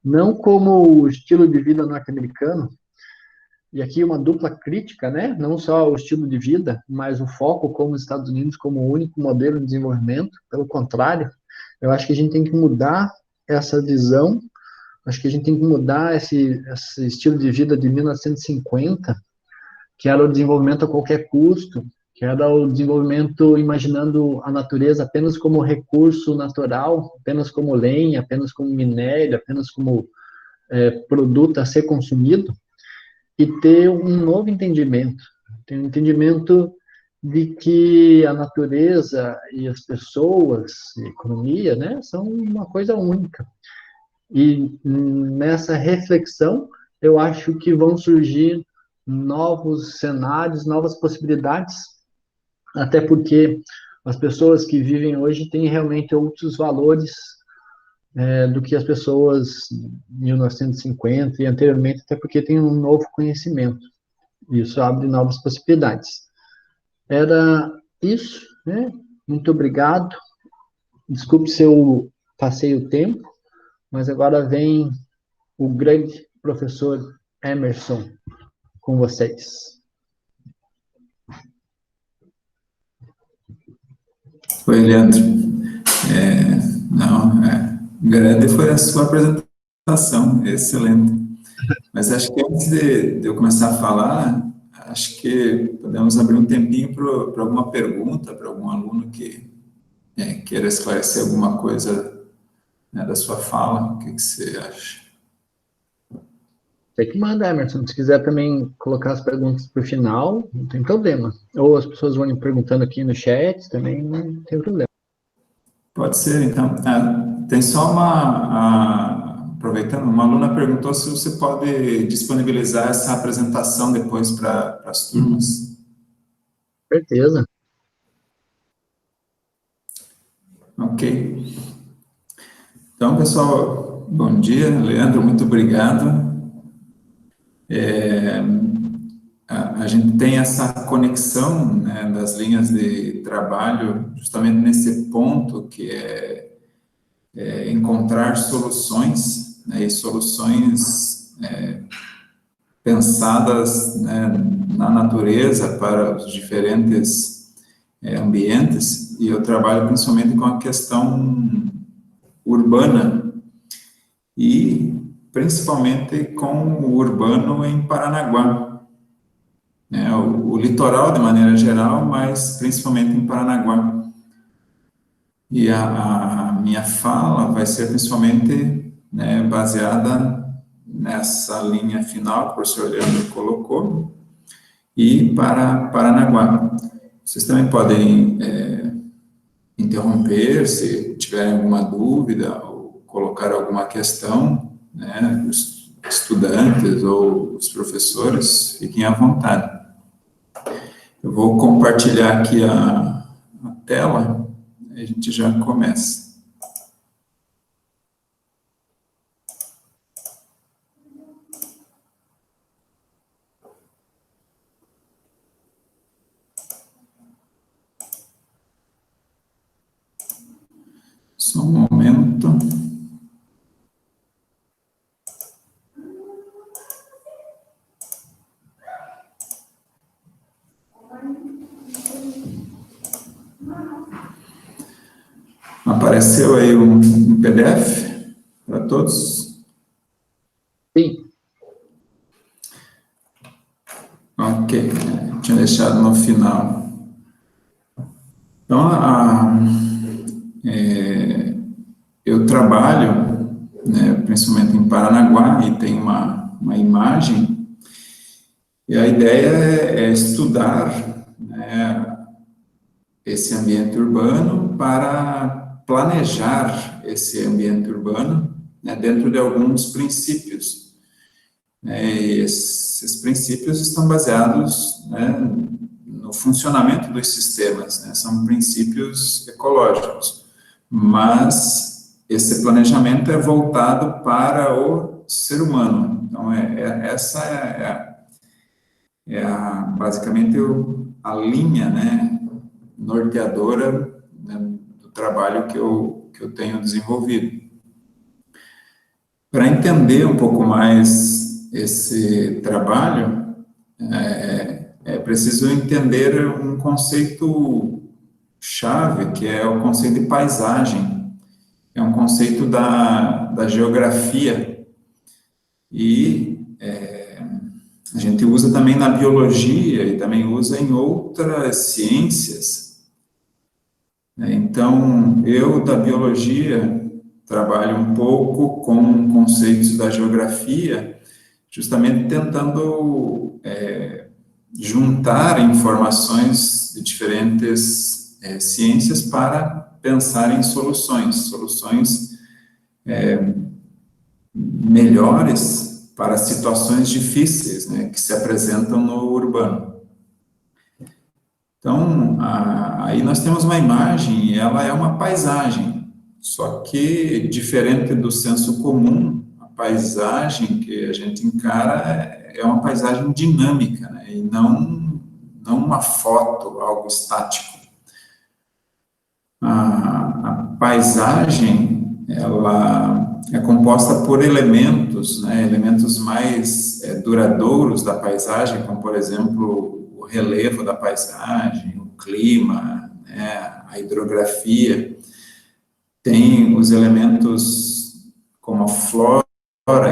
não como o estilo de vida norte-americano, e aqui uma dupla crítica, né? Não só o estilo de vida, mas o foco como os Estados Unidos como o único modelo de desenvolvimento. Pelo contrário, eu acho que a gente tem que mudar essa visão, acho que a gente tem que mudar esse estilo de vida de 1950, que era o desenvolvimento a qualquer custo, que era o desenvolvimento imaginando a natureza apenas como recurso natural, apenas como lenha, apenas como minério, apenas como produto a ser consumido, e ter um novo entendimento, ter um entendimento de que a natureza e as pessoas, a economia, né, são uma coisa única. E nessa reflexão, eu acho que vão surgir novos cenários, novas possibilidades, até porque as pessoas que vivem hoje têm realmente outros valores do que as pessoas em 1950 e anteriormente, até porque tem um novo conhecimento. Isso abre novas possibilidades. Era isso, né? Muito obrigado. Desculpe se eu passei o tempo, mas agora vem o grande professor Emerson com vocês. Oi, Leandro. Grande foi a sua apresentação, excelente. Mas acho que antes de eu começar a falar, acho que podemos abrir um tempinho para alguma pergunta, para algum aluno que queira esclarecer alguma coisa, né, da sua fala. O que você acha? Você que manda, Emerson. Se quiser também colocar as perguntas para o final, não tem problema. Ou as pessoas vão me perguntando aqui no chat, também não tem problema. Pode ser, então. Tem só aproveitando, uma aluna perguntou se você pode disponibilizar essa apresentação depois para as turmas. Certeza. Ok. Então, pessoal, bom dia. Leandro, muito obrigado. A gente tem essa conexão, né, das linhas de trabalho justamente nesse ponto que é encontrar soluções, né, e soluções pensadas, né, na natureza para os diferentes ambientes, e eu trabalho principalmente com a questão urbana e principalmente com o urbano em Paranaguá, né, o litoral de maneira geral, mas principalmente em Paranaguá. E a minha fala vai ser principalmente, né, baseada nessa linha final que o professor Leandro colocou, e para Paranaguá. Vocês também podem interromper se tiverem alguma dúvida ou colocar alguma questão, né, os estudantes ou os professores, fiquem à vontade. Eu vou compartilhar aqui a tela e a gente já começa. Só um momento. Apareceu aí um PDF para todos? Sim. Ok, tinha deixado no final. Então, eu trabalho, né, principalmente em Paranaguá, e tem uma imagem, e a ideia é estudar, né, esse ambiente urbano para planejar esse ambiente urbano, né, dentro de alguns princípios. E esses princípios estão baseados, né, no funcionamento dos sistemas, né, são princípios ecológicos, mas esse planejamento é voltado para o ser humano. Então, essa basicamente a linha, né, norteadora, né, do trabalho que eu tenho desenvolvido. Para entender um pouco mais esse trabalho, é preciso entender um conceito chave, que é o conceito de paisagem. É um conceito da geografia. E a gente usa também na biologia e também usa em outras ciências. Então, eu da biologia trabalho um pouco com conceitos da geografia, justamente tentando juntar informações de diferentes ciências para pensar em soluções melhores para situações difíceis, né, que se apresentam no urbano. Então, aí nós temos uma imagem, e ela é uma paisagem, só que, diferente do senso comum, a paisagem que a gente encara é uma paisagem dinâmica, né, e não não uma foto, algo estático. A paisagem, ela é composta por elementos, né, elementos mais duradouros da paisagem, como, por exemplo, o relevo da paisagem, o clima, né, a hidrografia. Tem os elementos como a flora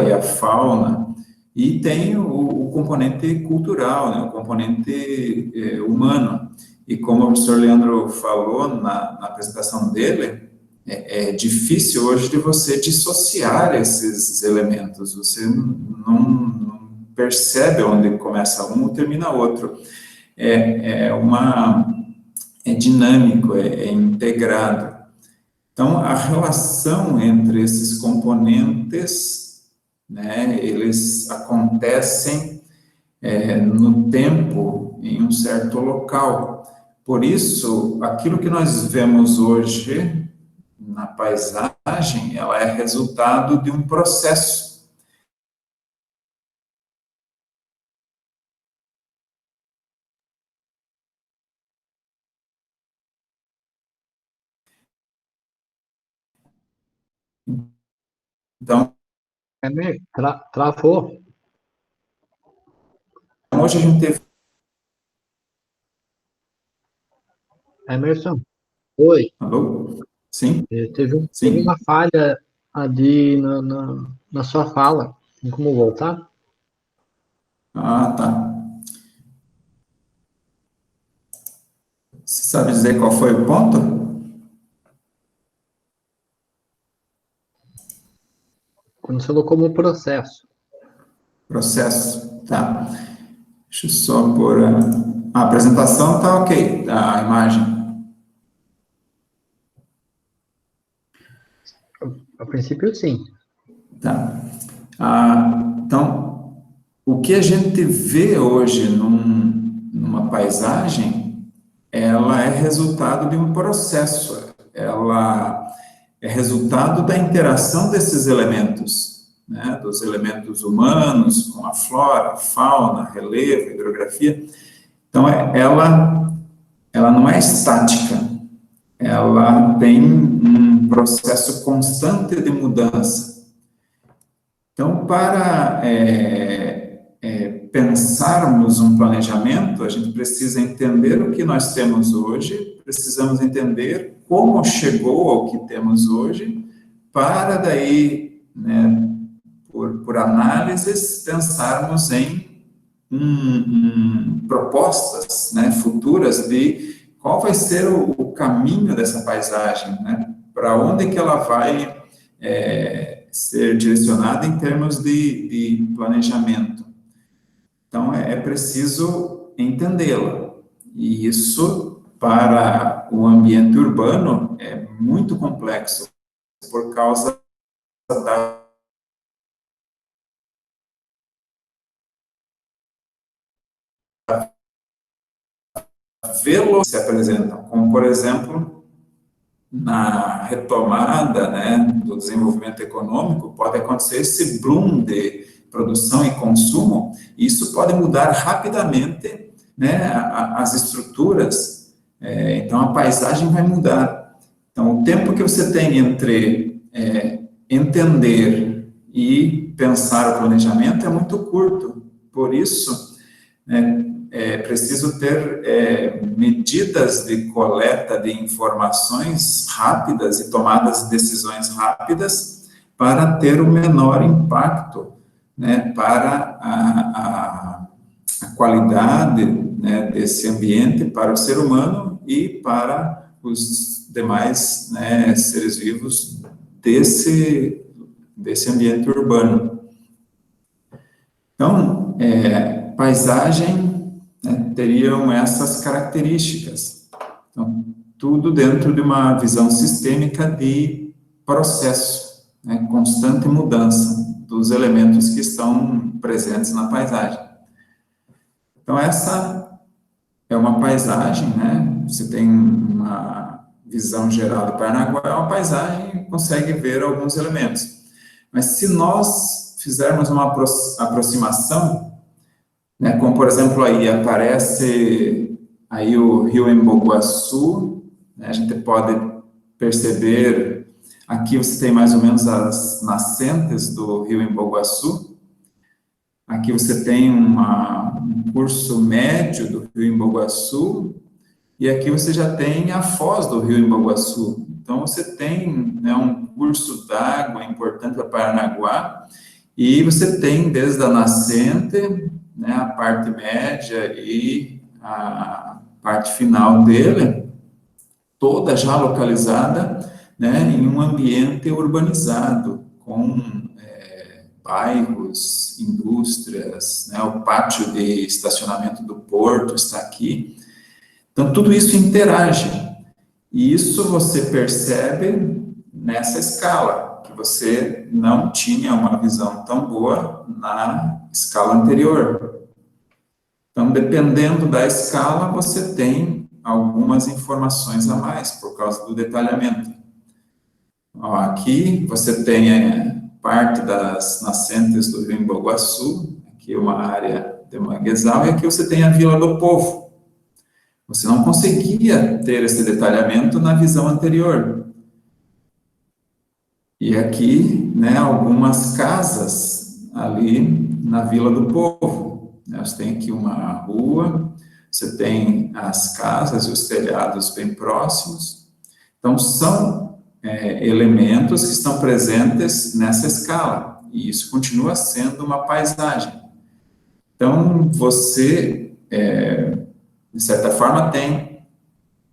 e a fauna, e tem o componente cultural, né, o componente humano. E como o professor Leandro falou na apresentação dele, é difícil hoje de você dissociar esses elementos. Você não percebe onde começa um e termina outro. É dinâmico, é integrado. Então, a relação entre esses componentes, né, eles acontecem no tempo, em um certo local. Por isso, aquilo que nós vemos hoje na paisagem, ela é resultado de um processo. Então, Travou. hoje a gente teve... Emerson, oi. Alô? Sim? Teve Sim. uma falha ali na sua fala. Tem como voltar? Ah, tá. Você sabe dizer qual foi o ponto? Quando você colocou como processo. Processo, tá. Deixa eu só pôr a apresentação, tá ok, a imagem. A princípio, sim. Tá. Então, o que a gente vê hoje numa paisagem, ela é resultado de um processo, ela é resultado da interação desses elementos, né, dos elementos humanos, com a flora, fauna, relevo, hidrografia. Então, ela não é estática, ela tem um processo constante de mudança. Então, para pensarmos um planejamento, a gente precisa entender o que nós temos hoje, precisamos entender como chegou ao que temos hoje, para daí, né, por análises, pensarmos em propostas, né, futuras de qual vai ser o caminho dessa paisagem, né, para onde que ela vai ser direcionada em termos de planejamento. Então, é preciso entendê-la. E isso, para o ambiente urbano, é muito complexo, por causa da velocidade que se apresentam, como, por exemplo, na retomada, né, do desenvolvimento econômico, pode acontecer esse boom de produção e consumo, e isso pode mudar rapidamente, né, as estruturas, então a paisagem vai mudar. Então, o tempo que você tem entre entender e pensar o planejamento é muito curto, por isso, né, é preciso ter medidas de coleta de informações rápidas e tomadas de decisões rápidas para ter o menor impacto, né, para a qualidade, né, desse ambiente para o ser humano e para os demais, né, seres vivos desse ambiente urbano. Então, paisagem, né, teriam essas características. Então, tudo dentro de uma visão sistêmica de processo, né, constante mudança dos elementos que estão presentes na paisagem. Então, essa é uma paisagem, né, você tem uma visão geral do Paranaguá, é uma paisagem, consegue ver alguns elementos. Mas se nós fizermos uma aproximação, né, como, por exemplo, aí aparece aí o rio Embu-Guaçu, né, a gente pode perceber, aqui você tem mais ou menos as nascentes do rio Embu-Guaçu, aqui você tem um curso médio do rio Embu-Guaçu, e aqui você já tem a foz do rio Embu-Guaçu. Então, você tem, né, um curso d'água importante para Paranaguá, e você tem desde a nascente, né, a parte média e a parte final dele, toda já localizada, né, em um ambiente urbanizado, com bairros, indústrias, né, o pátio de estacionamento do porto está aqui. Então, tudo isso interage, e isso você percebe nessa escala, que você não tinha uma visão tão boa na escala anterior. Então, dependendo da escala, você tem algumas informações a mais, por causa do detalhamento. Ó, aqui você tem parte das nascentes do rio Embu-Guaçu, aqui uma área de manguezal, e aqui você tem a Vila do Povo. Você não conseguia ter esse detalhamento na visão anterior. E aqui, né, algumas casas ali na Vila do Povo. Você tem aqui uma rua, você tem as casas e os telhados bem próximos. Então, são elementos que estão presentes nessa escala. E isso continua sendo uma paisagem. Então, você, de certa forma, tem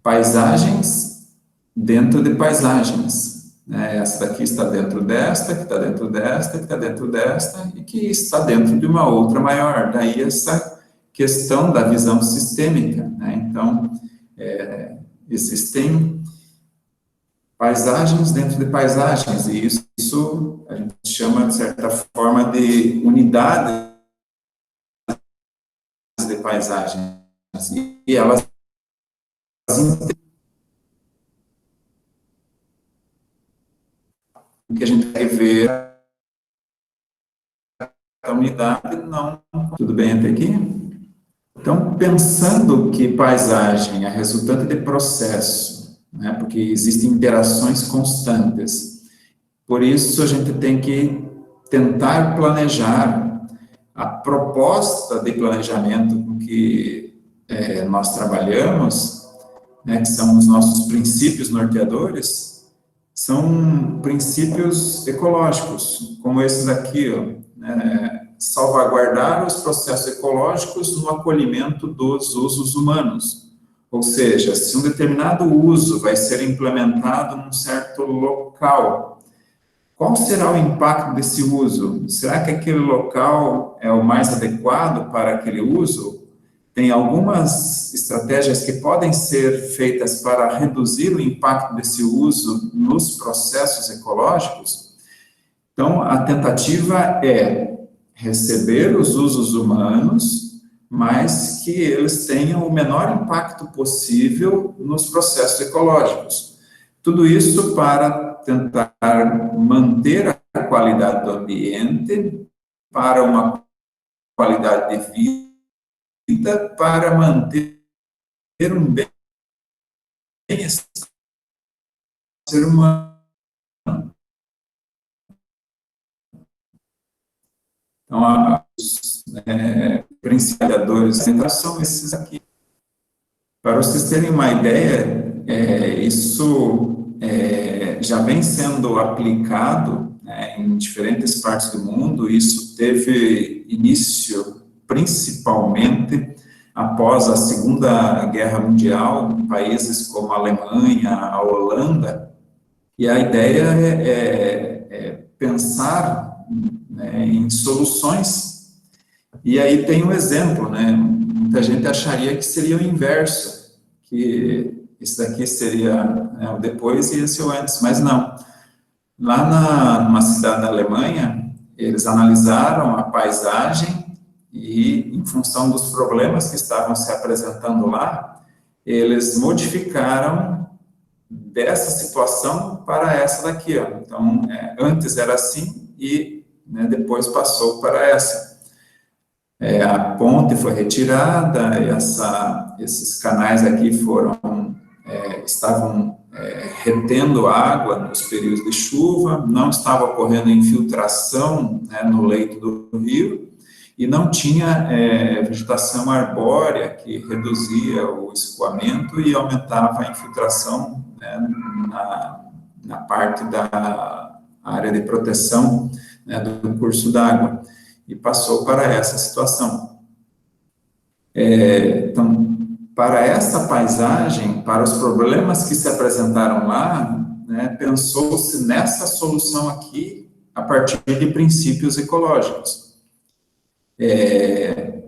paisagens dentro de paisagens, né? Essa daqui está dentro desta, que está dentro desta, que está dentro desta, e que está dentro de uma outra maior. Daí essa questão da visão sistêmica, né? Então, existem paisagens dentro de paisagens, e isso a gente chama, de certa forma, de unidades de paisagens, e elas que a gente vai ver a unidade, não. Tudo bem até aqui? Então, pensando que paisagem é resultante de processo, né, porque existem interações constantes, por isso a gente tem que tentar planejar. A proposta de planejamento com que nós trabalhamos, né, que são os nossos princípios norteadores, são princípios ecológicos, como esses aqui, ó, né, salvaguardar os processos ecológicos no acolhimento dos usos humanos. Ou seja, se um determinado uso vai ser implementado num certo local, qual será o impacto desse uso? Será que aquele local é o mais adequado para aquele uso? Tem algumas estratégias que podem ser feitas para reduzir o impacto desse uso nos processos ecológicos? Então, a tentativa é receber os usos humanos, mas que eles tenham o menor impacto possível nos processos ecológicos. Tudo isso para tentar manter a qualidade do ambiente, para uma qualidade de vida, para manter um bem-estar do ser humano. Então, os principiadores são esses aqui. Para vocês terem uma ideia, isso já vem sendo aplicado, né, em diferentes partes do mundo. Isso teve início principalmente após a Segunda Guerra Mundial, em países como a Alemanha, a Holanda, e a ideia é pensar, né, em soluções. E aí tem um exemplo, né? Muita gente acharia que seria o inverso, que esse daqui seria, né, o depois e esse o antes, mas não. Lá numa cidade da Alemanha, eles analisaram a paisagem e, em função dos problemas que estavam se apresentando lá, eles modificaram dessa situação para essa daqui, ó. Então, antes era assim e, né, depois passou para essa. A ponte foi retirada, esses canais aqui estavam retendo água nos períodos de chuva, não estava ocorrendo infiltração, né, no leito do rio, e não tinha vegetação arbórea que reduzia o escoamento e aumentava a infiltração, né, na parte da área de proteção, né, do curso d'água, e passou para essa situação. Então, para essa paisagem, para os problemas que se apresentaram lá, né, pensou-se nessa solução aqui a partir de princípios ecológicos.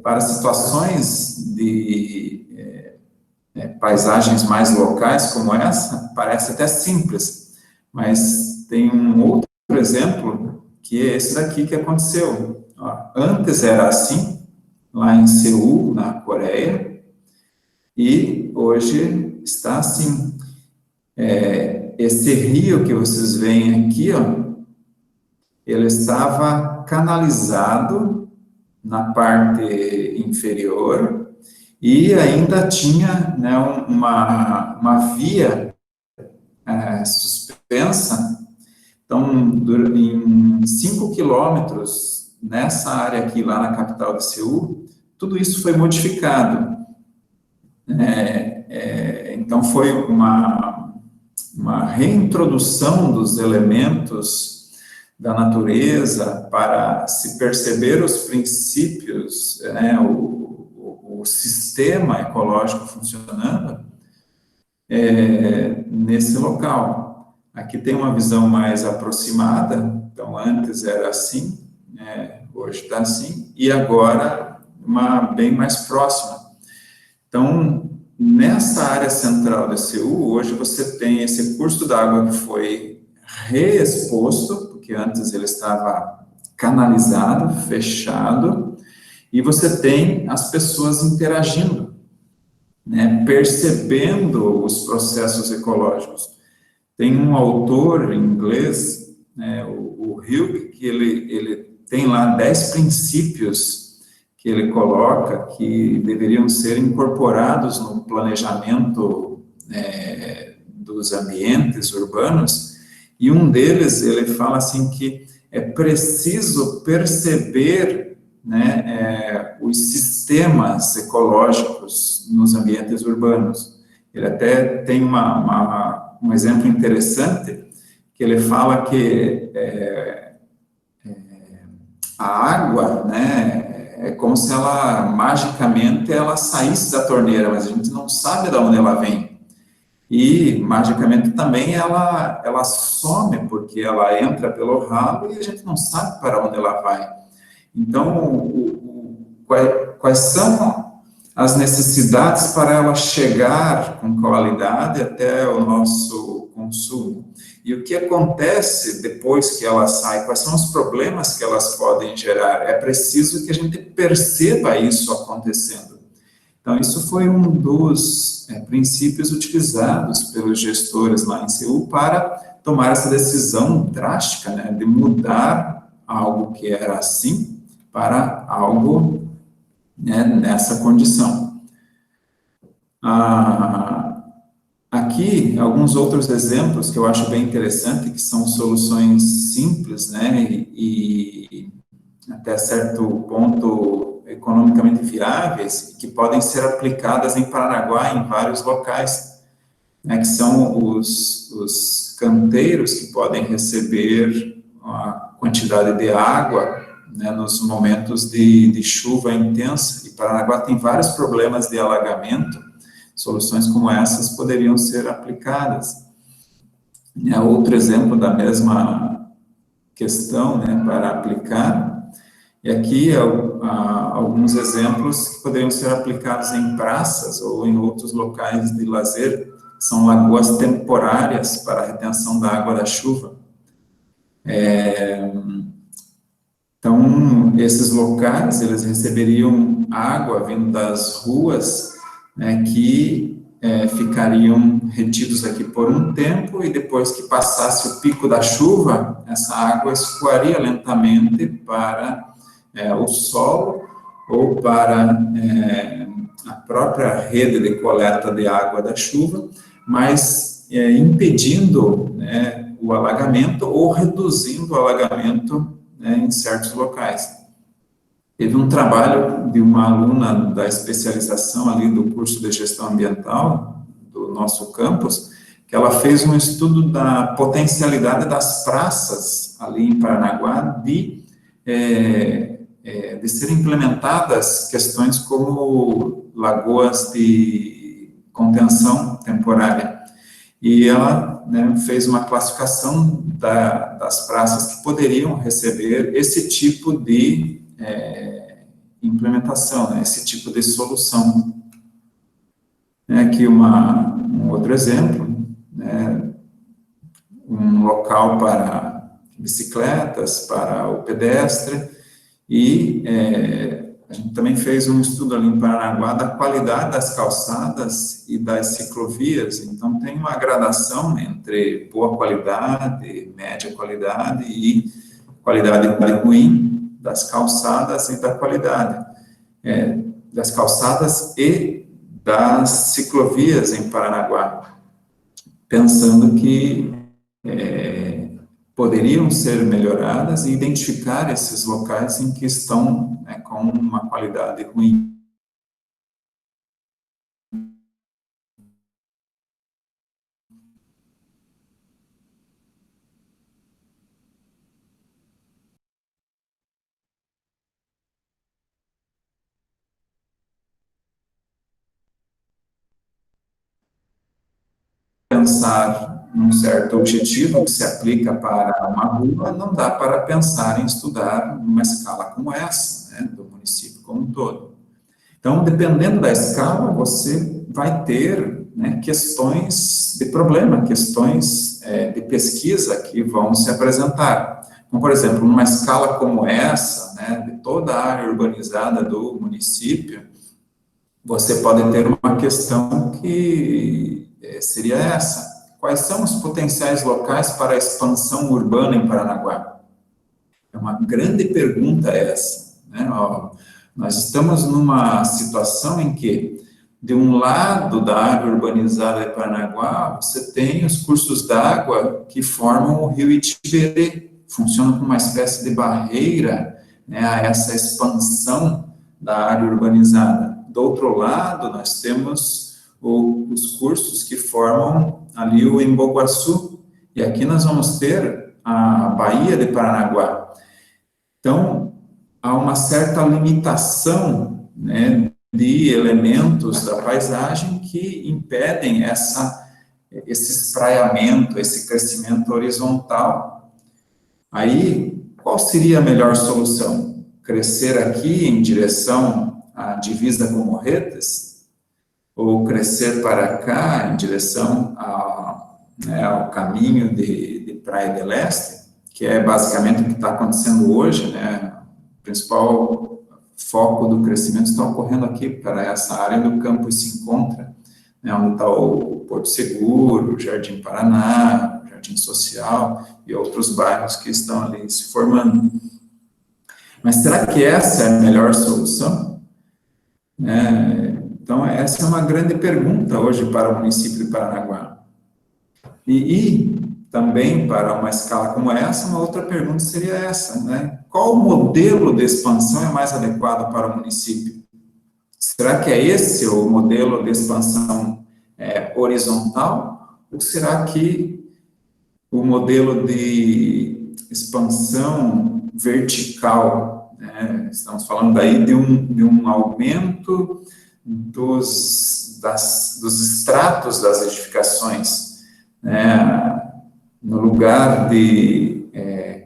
Para situações de paisagens mais locais como essa, parece até simples, mas tem um outro exemplo, que é esse daqui que aconteceu. Antes era assim, lá em Seul, na Coreia, e hoje está assim. Esse rio que vocês veem aqui, ele estava canalizado na parte inferior e ainda tinha, né, uma via suspensa. Então, em 5 quilômetros, nessa área aqui, lá na capital de Seul, tudo isso foi modificado. Então, foi uma reintrodução dos elementos da natureza para se perceber os princípios, né, o sistema ecológico funcionando nesse local. Aqui tem uma visão mais aproximada, então antes era assim, hoje está assim, e agora uma bem mais próxima. Então, nessa área central de Seul, hoje você tem esse curso d'água que foi reexposto, porque antes ele estava canalizado, fechado, e você tem as pessoas interagindo, né, percebendo os processos ecológicos. Tem um autor inglês, né, o Hugh, que ele tem lá 10 princípios que ele coloca que deveriam ser incorporados no planejamento dos ambientes urbanos, e um deles, ele fala assim que é preciso perceber, né, os sistemas ecológicos nos ambientes urbanos. Ele até tem um exemplo interessante, que ele fala que a água, né, é como se ela, magicamente, ela saísse da torneira, mas a gente não sabe de onde ela vem. E, magicamente, também ela some, porque ela entra pelo ralo e a gente não sabe para onde ela vai. Então, quais são as necessidades para ela chegar com qualidade até o nosso consumo? E o que acontece depois que ela sai? Quais são os problemas que elas podem gerar? É preciso que a gente perceba isso acontecendo. Então, isso foi um dos princípios utilizados pelos gestores lá em Seul para tomar essa decisão drástica, né, de mudar algo que era assim para algo, né, nessa condição. Aqui, alguns outros exemplos que eu acho bem interessante, que são soluções simples, né, e até certo ponto economicamente viáveis, que podem ser aplicadas em Paranaguá, em vários locais, né, que são os canteiros que podem receber uma quantidade de água, né, nos momentos de chuva intensa. E Paranaguá tem vários problemas de alagamento. Soluções como essas poderiam ser aplicadas. Outro exemplo da mesma questão, né, para aplicar, e aqui alguns exemplos que poderiam ser aplicados em praças ou em outros locais de lazer, são lagoas temporárias para a retenção da água da chuva. Então, esses locais, eles receberiam água vindo das ruas, né, que ficariam retidos aqui por um tempo, e depois que passasse o pico da chuva, essa água escoaria lentamente para o solo, ou para a própria rede de coleta de água da chuva, mas impedindo, né, o alagamento ou reduzindo o alagamento, né, em certos locais. Teve um trabalho de uma aluna da especialização ali do curso de gestão ambiental do nosso campus, que ela fez um estudo da potencialidade das praças ali em Paranaguá de serem implementadas questões como lagoas de contenção temporária. E ela, né, fez uma classificação das praças que poderiam receber esse tipo de implementação, né, esse tipo de solução. Aqui um outro exemplo, né, um local para bicicletas, para o pedestre, e a gente também fez um estudo ali em Paranaguá da qualidade das calçadas e das ciclovias. Então, tem uma gradação entre boa qualidade, média qualidade e qualidade ruim das calçadas e da qualidade das calçadas e das ciclovias em Paranaguá, pensando que poderiam ser melhoradas e identificar esses locais em que estão, né, com uma qualidade ruim. Pensar num certo objetivo que se aplica para uma rua, não dá para pensar em estudar numa escala como essa, né, do município como um todo. Então, dependendo da escala, você vai ter, né, questões de problema, questões de pesquisa que vão se apresentar. Como, por exemplo, numa escala como essa, né, de toda a área urbanizada do município, você pode ter uma questão que seria essa: quais são os potenciais locais para a expansão urbana em Paranaguá? É uma grande pergunta essa, né? Nós estamos numa situação em que, de um lado da área urbanizada de Paranaguá, você tem os cursos d'água que formam o rio Itiberê, funcionam como uma espécie de barreira, né, a essa expansão da área urbanizada. Do outro lado, nós temos os cursos que formam ali o Emboguaçu, e aqui nós vamos ter a Baía de Paranaguá. Então, há uma certa limitação, né, de elementos da paisagem que impedem esse espraiamento, esse crescimento horizontal. Aí, qual seria a melhor solução? Crescer aqui em direção à divisa com Morretes? Ou crescer para cá em direção ao caminho de Praia de Leste, que é basicamente o que está acontecendo hoje, né? O principal foco do crescimento está ocorrendo aqui para essa área do campus se encontra, né, onde está o Porto Seguro, o Jardim Paraná, o Jardim Social e outros bairros que estão ali se formando. Mas será que essa é a melhor solução? Então, essa é uma grande pergunta hoje para o município de Paranaguá. E também, para uma escala como essa, uma outra pergunta seria essa, né? Qual modelo de expansão é mais adequado para o município? Será que é esse o modelo de expansão horizontal? Ou será que o modelo de expansão vertical, né? Estamos falando daí de um aumento dos estratos das edificações, né? No lugar de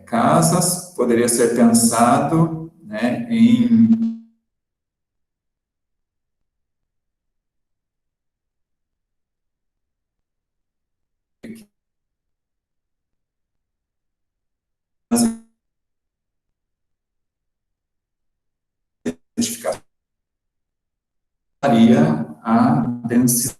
casas, poderia ser pensado, né, em edificaria a densidade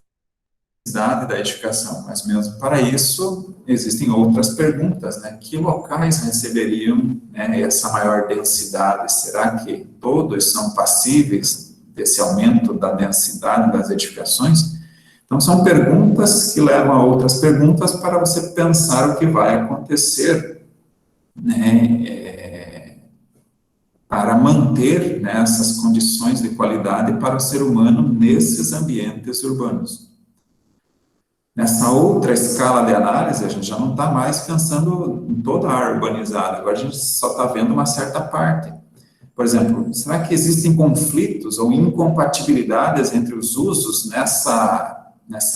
da edificação, mas mesmo para isso existem outras perguntas, né? Que locais receberiam, né, essa maior densidade? Será que todos são passíveis desse aumento da densidade das edificações? Então, são perguntas que levam a outras perguntas para você pensar o que vai acontecer, né, para manter, né, essas condições de qualidade para o ser humano nesses ambientes urbanos. Nessa outra escala de análise, a gente já não está mais pensando em toda a área urbanizada, agora a gente só está vendo uma certa parte. Por exemplo, será que existem conflitos ou incompatibilidades entre os usos nessa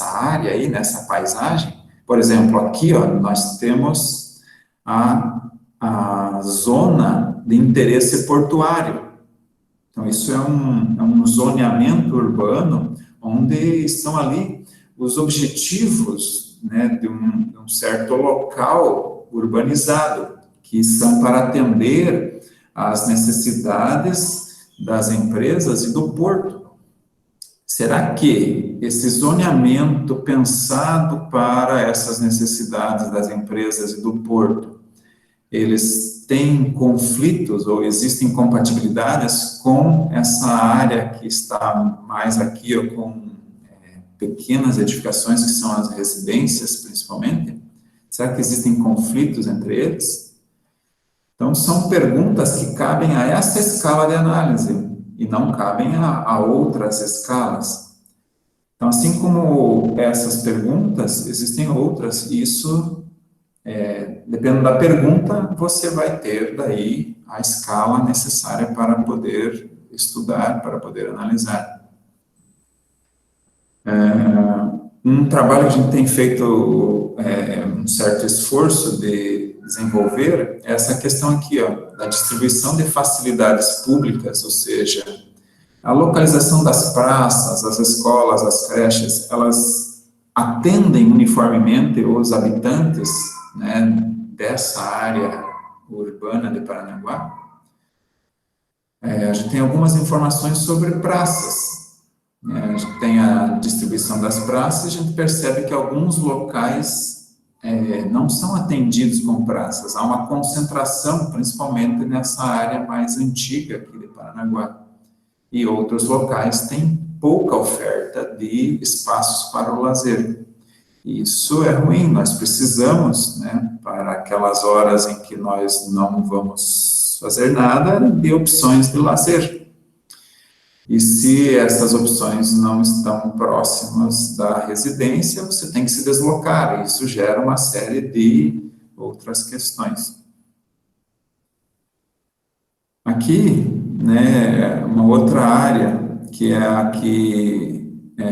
área aí, nessa paisagem? Por exemplo, aqui, ó, nós temos a zona de interesse portuário. Então, isso é um zoneamento urbano onde estão ali os objetivos, né, de um certo local urbanizado, que são para atender às necessidades das empresas e do porto. Será que esse zoneamento pensado para essas necessidades das empresas e do porto, eles têm conflitos ou existem incompatibilidades com essa área que está mais aqui, ou com pequenas edificações, que são as residências, principalmente? Será que existem conflitos entre eles? Então, são perguntas que cabem a essa escala de análise e não cabem a outras escalas. Então, assim como essas perguntas, existem outras, e isso, dependendo da pergunta, você vai ter daí a escala necessária para poder estudar, para poder analisar. Um trabalho que a gente tem feito um certo esforço de desenvolver é essa questão aqui, ó, da distribuição de facilidades públicas, ou seja, a localização das praças, as escolas, as creches, elas atendem uniformemente os habitantes, né, dessa área urbana de Paranaguá. A gente tem algumas informações sobre praças. A gente tem a distribuição das praças e a gente percebe que alguns locais não são atendidos com praças. Há uma concentração, principalmente nessa área mais antiga aqui de Paranaguá. E outros locais têm pouca oferta de espaços para o lazer. Isso é ruim, nós precisamos, né, para aquelas horas em que nós não vamos fazer nada, de opções de lazer. E se essas opções não estão próximas da residência, você tem que se deslocar, e isso gera uma série de outras questões. Aqui, né, uma outra área, que é a que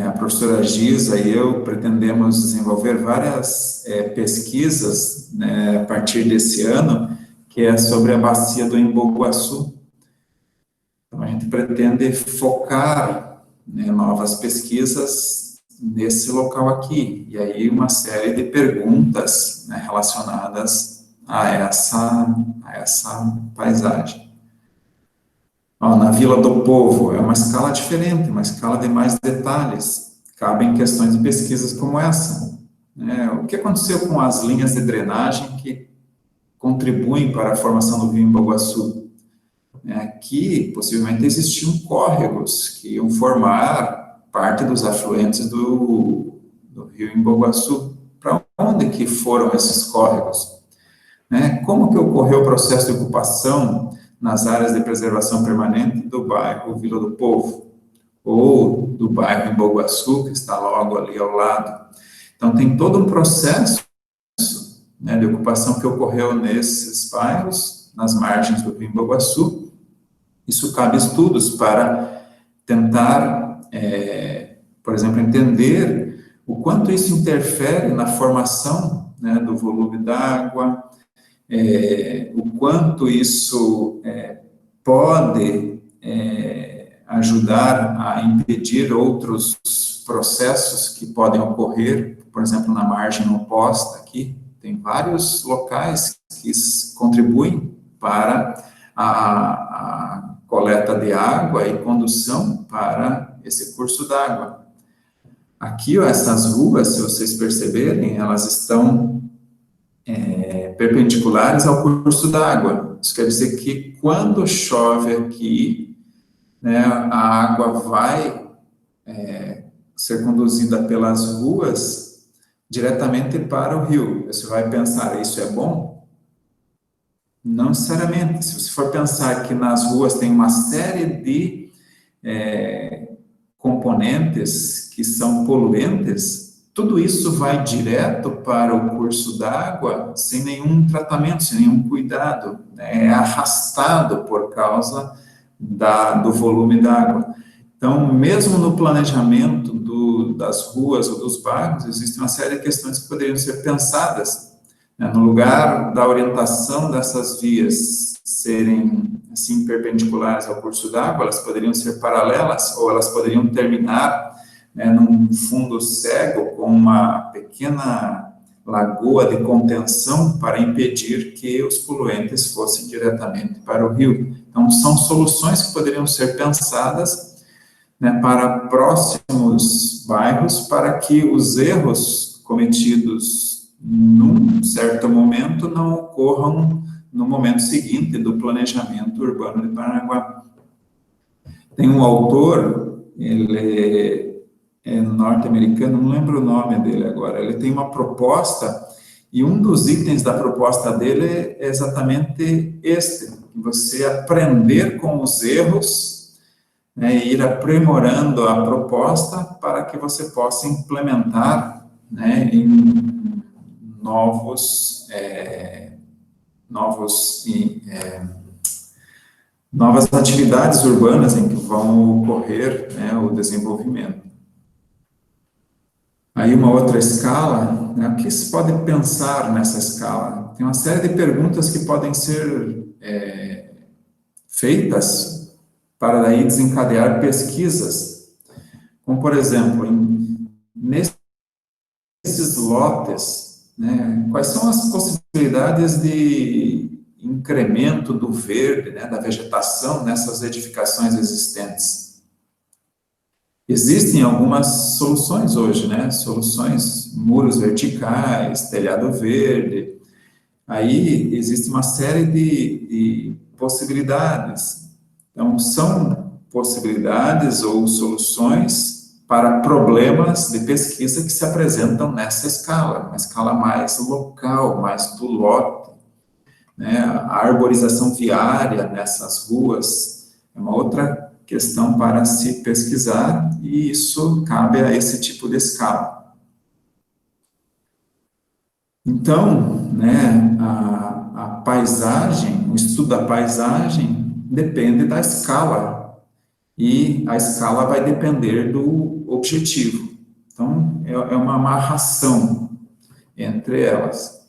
a professora Giza e eu pretendemos desenvolver várias pesquisas, né, a partir desse ano, que é sobre a bacia do Embu-Guaçu. Então, a gente pretende focar, né, novas pesquisas nesse local aqui, e aí uma série de perguntas, né, relacionadas a essa paisagem. Ó, na Vila do Povo, é uma escala diferente, uma escala de mais detalhes, cabem questões de pesquisas como essa. Né? O que aconteceu com as linhas de drenagem que contribuem para a formação do rio Embu-Guaçu? Aqui, possivelmente, existiam córregos que iam formar parte dos afluentes do rio Embu-Guaçu. Para onde que foram esses córregos? Como que ocorreu o processo de ocupação nas áreas de preservação permanente do bairro Vila do Povo, ou do bairro Embu-Guaçu, que está logo ali ao lado? Então, tem todo um processo, né, de ocupação que ocorreu nesses bairros, nas margens do rio Embu-Guaçu. Isso cabe estudos para tentar, por exemplo, entender o quanto isso interfere na formação, né, do volume d'água, o quanto isso pode ajudar a impedir outros processos que podem ocorrer, por exemplo, na margem oposta aqui, tem vários locais que contribuem para a coleta de água e condução para esse curso d'água. Aqui, ó, essas ruas, se vocês perceberem, elas estão perpendiculares ao curso d'água. Isso quer dizer que quando chove aqui, né, a água vai ser conduzida pelas ruas diretamente para o rio. Você vai pensar, isso é bom? Não necessariamente. Se você for pensar que nas ruas tem uma série de componentes que são poluentes, tudo isso vai direto para o curso d'água sem nenhum tratamento, sem nenhum cuidado, né? É arrastado por causa do volume d'água. Então, mesmo no planejamento das ruas ou dos bairros, existe uma série de questões que poderiam ser pensadas, né? No lugar da orientação dessas vias serem, assim, perpendiculares ao curso d'água, elas poderiam ser paralelas, ou elas poderiam terminar, né, num fundo cego com uma pequena lagoa de contenção para impedir que os poluentes fossem diretamente para o rio. Então, são soluções que poderiam ser pensadas, né, para próximos bairros, para que os erros cometidos num certo momento não ocorram no momento seguinte do planejamento urbano de Paranaguá. Tem um autor, ele é norte-americano, não lembro o nome dele agora, ele tem uma proposta, e um dos itens da proposta dele é exatamente você aprender com os erros, né, e ir aprimorando a proposta para que você possa implementar, né, em novas atividades urbanas em que vão ocorrer, né, o desenvolvimento. Aí uma outra escala, né, o que se pode pensar nessa escala? Tem uma série de perguntas que podem ser feitas para daí desencadear pesquisas, como por exemplo, nesses lotes, né, quais são as possibilidades de incremento do verde, né, da vegetação nessas edificações existentes? Existem algumas soluções hoje, né, soluções, muros verticais, telhado verde, aí existe uma série de possibilidades. Então, são possibilidades ou soluções para problemas de pesquisa que se apresentam nessa escala, uma escala mais local, mais do lote, né? A arborização viária nessas ruas é uma outra questão para se pesquisar, e isso cabe a esse tipo de escala. Então, né, a paisagem, o estudo da paisagem depende da escala, e a escala vai depender do objetivo. Então, é uma amarração entre elas.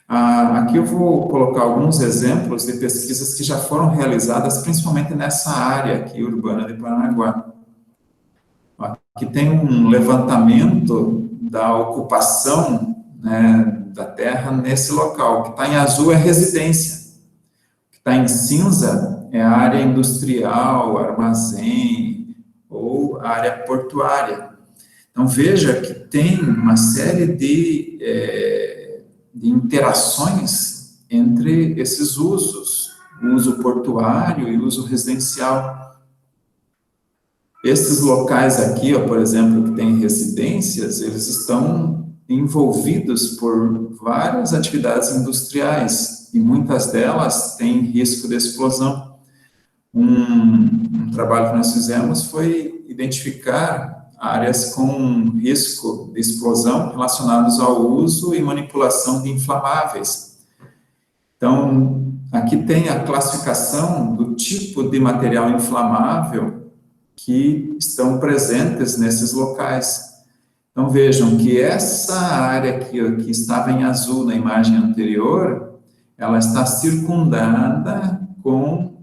Aqui eu vou colocar alguns exemplos de pesquisas que já foram realizadas, principalmente nessa área aqui urbana de Paranaguá. Aqui tem um levantamento da ocupação, né, da terra nesse local. O que está em azul é residência. O que está em cinza é a área industrial, armazém ou área portuária. Então, veja que tem uma série de interações entre esses usos, o uso portuário e o uso residencial. Esses locais aqui, ó, por exemplo, que tem residências, eles estão envolvidos por várias atividades industriais, e muitas delas têm risco de explosão. Um trabalho que nós fizemos foi identificar áreas com risco de explosão relacionados ao uso e manipulação de inflamáveis. Então, aqui tem a classificação do tipo de material inflamável que estão presentes nesses locais. Então, vejam que essa área aqui, que estava em azul na imagem anterior, ela está circundada com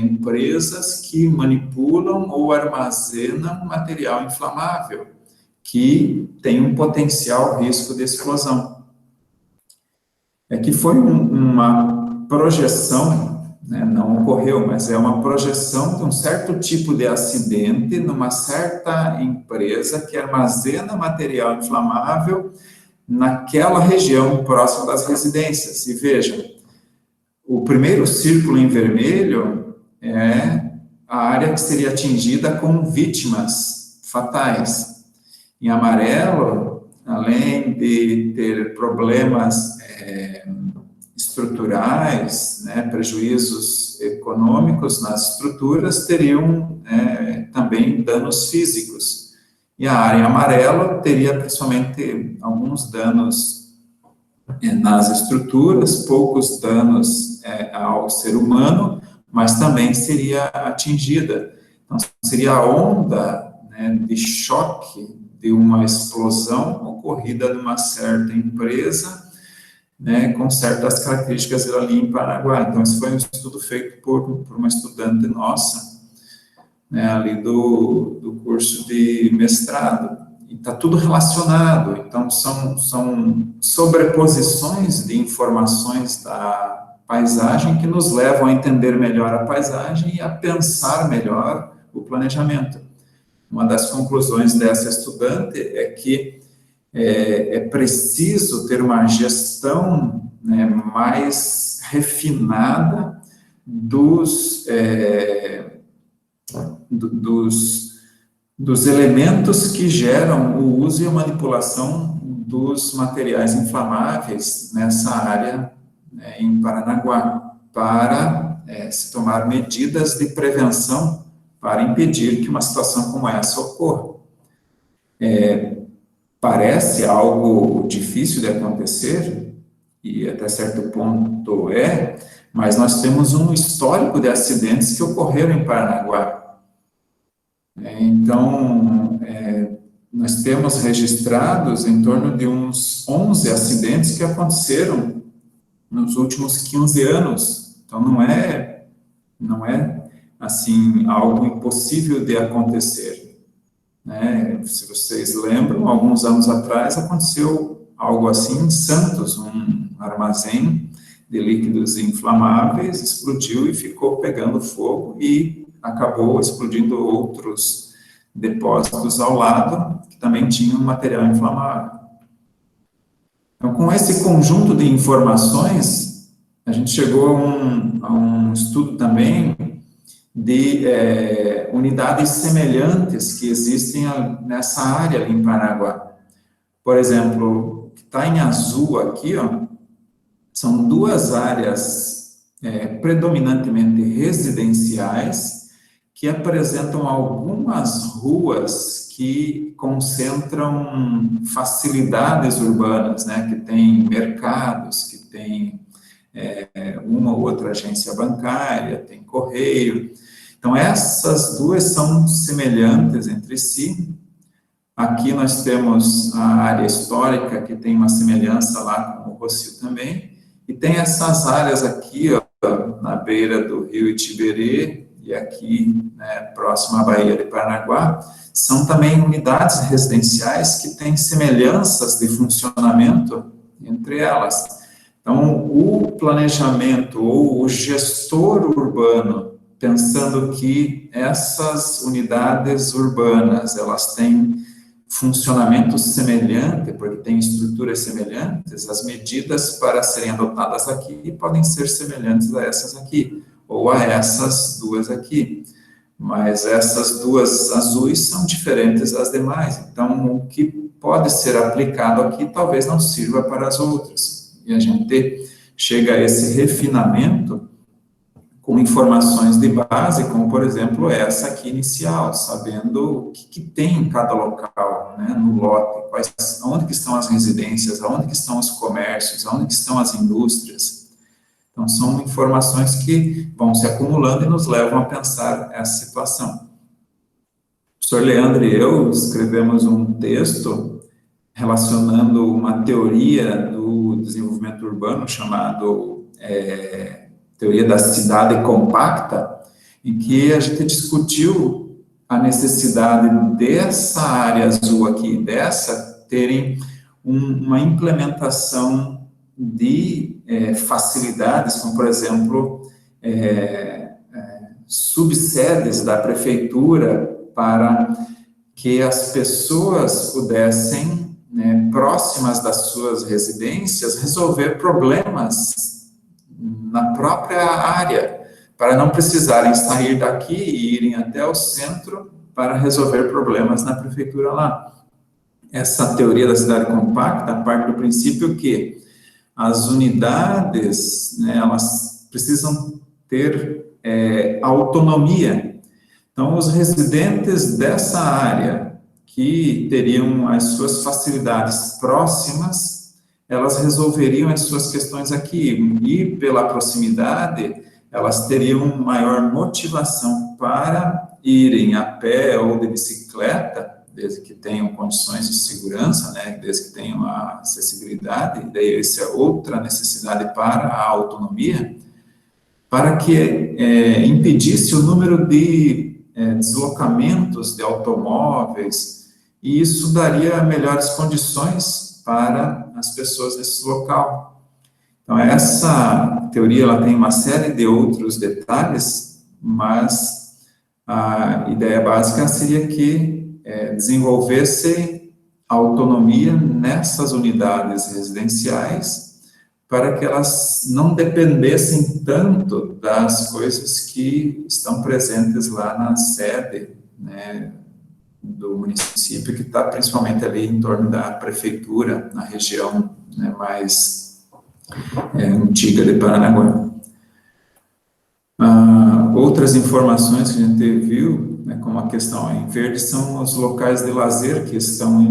empresas que manipulam ou armazenam material inflamável, que tem um potencial risco de explosão. É que foi uma projeção, né, não ocorreu ocorreu, mas é uma projeção de um certo tipo de acidente numa certa empresa que armazena material inflamável naquela região próxima das residências. E vejam, o primeiro círculo em vermelho é a área que seria atingida com vítimas fatais. Em amarelo, além de ter problemas estruturais, né, prejuízos econômicos nas estruturas, teriam também danos físicos. E a área em amarelo teria principalmente alguns danos nas estruturas, poucos danos ao ser humano, mas também seria atingida. Então, seria a onda, né, de choque de uma explosão ocorrida numa certa empresa, né, com certas características ali em Paranaguá. Então, esse foi um estudo feito por uma estudante nossa, né, ali do curso de mestrado. E está tudo relacionado. Então, são sobreposições de informações da paisagem que nos levam a entender melhor a paisagem e a pensar melhor o planejamento. Uma das conclusões dessa estudante é que é preciso ter uma gestão, né, mais refinada dos elementos que geram o uso e a manipulação dos materiais inflamáveis nessa área, né, em Paranaguá, para se tomar medidas de prevenção para impedir que uma situação como essa ocorra. Parece algo difícil de acontecer, e até certo ponto mas nós temos um histórico de acidentes que ocorreram em Paranaguá. Então, nós temos registrados em torno de uns 11 acidentes que aconteceram nos últimos 15 anos. Então, não é assim, algo impossível de acontecer. Né? Se vocês lembram, alguns anos atrás aconteceu algo assim em Santos, um armazém de líquidos inflamáveis explodiu e ficou pegando fogo e acabou explodindo outros depósitos ao lado que também tinham material inflamável. Então, com esse conjunto de informações, a gente chegou a um estudo também de unidades semelhantes que existem nessa área ali em Paranaguá. Por exemplo, o que está em azul aqui, ó, são duas áreas predominantemente residenciais que apresentam algumas ruas que concentram facilidades urbanas, né, que tem mercados, que tem uma ou outra agência bancária, tem correio. Então, essas duas são semelhantes entre si. Aqui nós temos a área histórica, que tem uma semelhança lá com o Rossio também, e tem essas áreas aqui, ó, na beira do rio Itiberê, e aqui, né, próximo à Baía de Paranaguá, são também unidades residenciais que têm semelhanças de funcionamento entre elas. Então, o planejamento ou o gestor urbano, pensando que essas unidades urbanas, elas têm funcionamento semelhante, porque têm estruturas semelhantes, as medidas para serem adotadas aqui podem ser semelhantes a essas aqui, ou a essas duas aqui. Mas essas duas azuis são diferentes das demais. Então, o que pode ser aplicado aqui talvez não sirva para as outras. E a gente chega a esse refinamento com informações de base, como, por exemplo, essa aqui inicial, sabendo o que tem em cada local, né, no lote, onde que estão as residências, onde que estão os comércios, onde que estão as indústrias. Então, são informações que vão se acumulando e nos levam a pensar essa situação. O professor Leandro e eu escrevemos um texto relacionando uma teoria do desenvolvimento urbano chamado teoria da cidade compacta, em que a gente discutiu a necessidade dessa área azul aqui, terem uma implementação de facilidades, como, por exemplo, subsedes da prefeitura para que as pessoas pudessem, né, próximas das suas residências, resolver problemas na própria área, para não precisarem sair daqui e irem até o centro para resolver problemas na prefeitura lá. Essa teoria da cidade compacta parte do princípio que as unidades, né, elas precisam ter autonomia. Então, os residentes dessa área que teriam as suas facilidades próximas, elas resolveriam as suas questões aqui, e pela proximidade, elas teriam maior motivação para irem a pé ou de bicicleta, desde que tenham condições de segurança, né, desde que tenham a acessibilidade, daí essa é outra necessidade para a autonomia, para que impedisse o número de deslocamentos de automóveis, e isso daria melhores condições para as pessoas nesse local. Então, essa teoria ela tem uma série de outros detalhes, mas a ideia básica seria que desenvolvesse autonomia nessas unidades residenciais, para que elas não dependessem tanto das coisas que estão presentes lá na sede, né, do município, que está principalmente ali em torno da prefeitura, na região, né, mais antiga de Paranaguá. Outras informações que a gente viu, né, como a questão em verde, são os locais de lazer que estão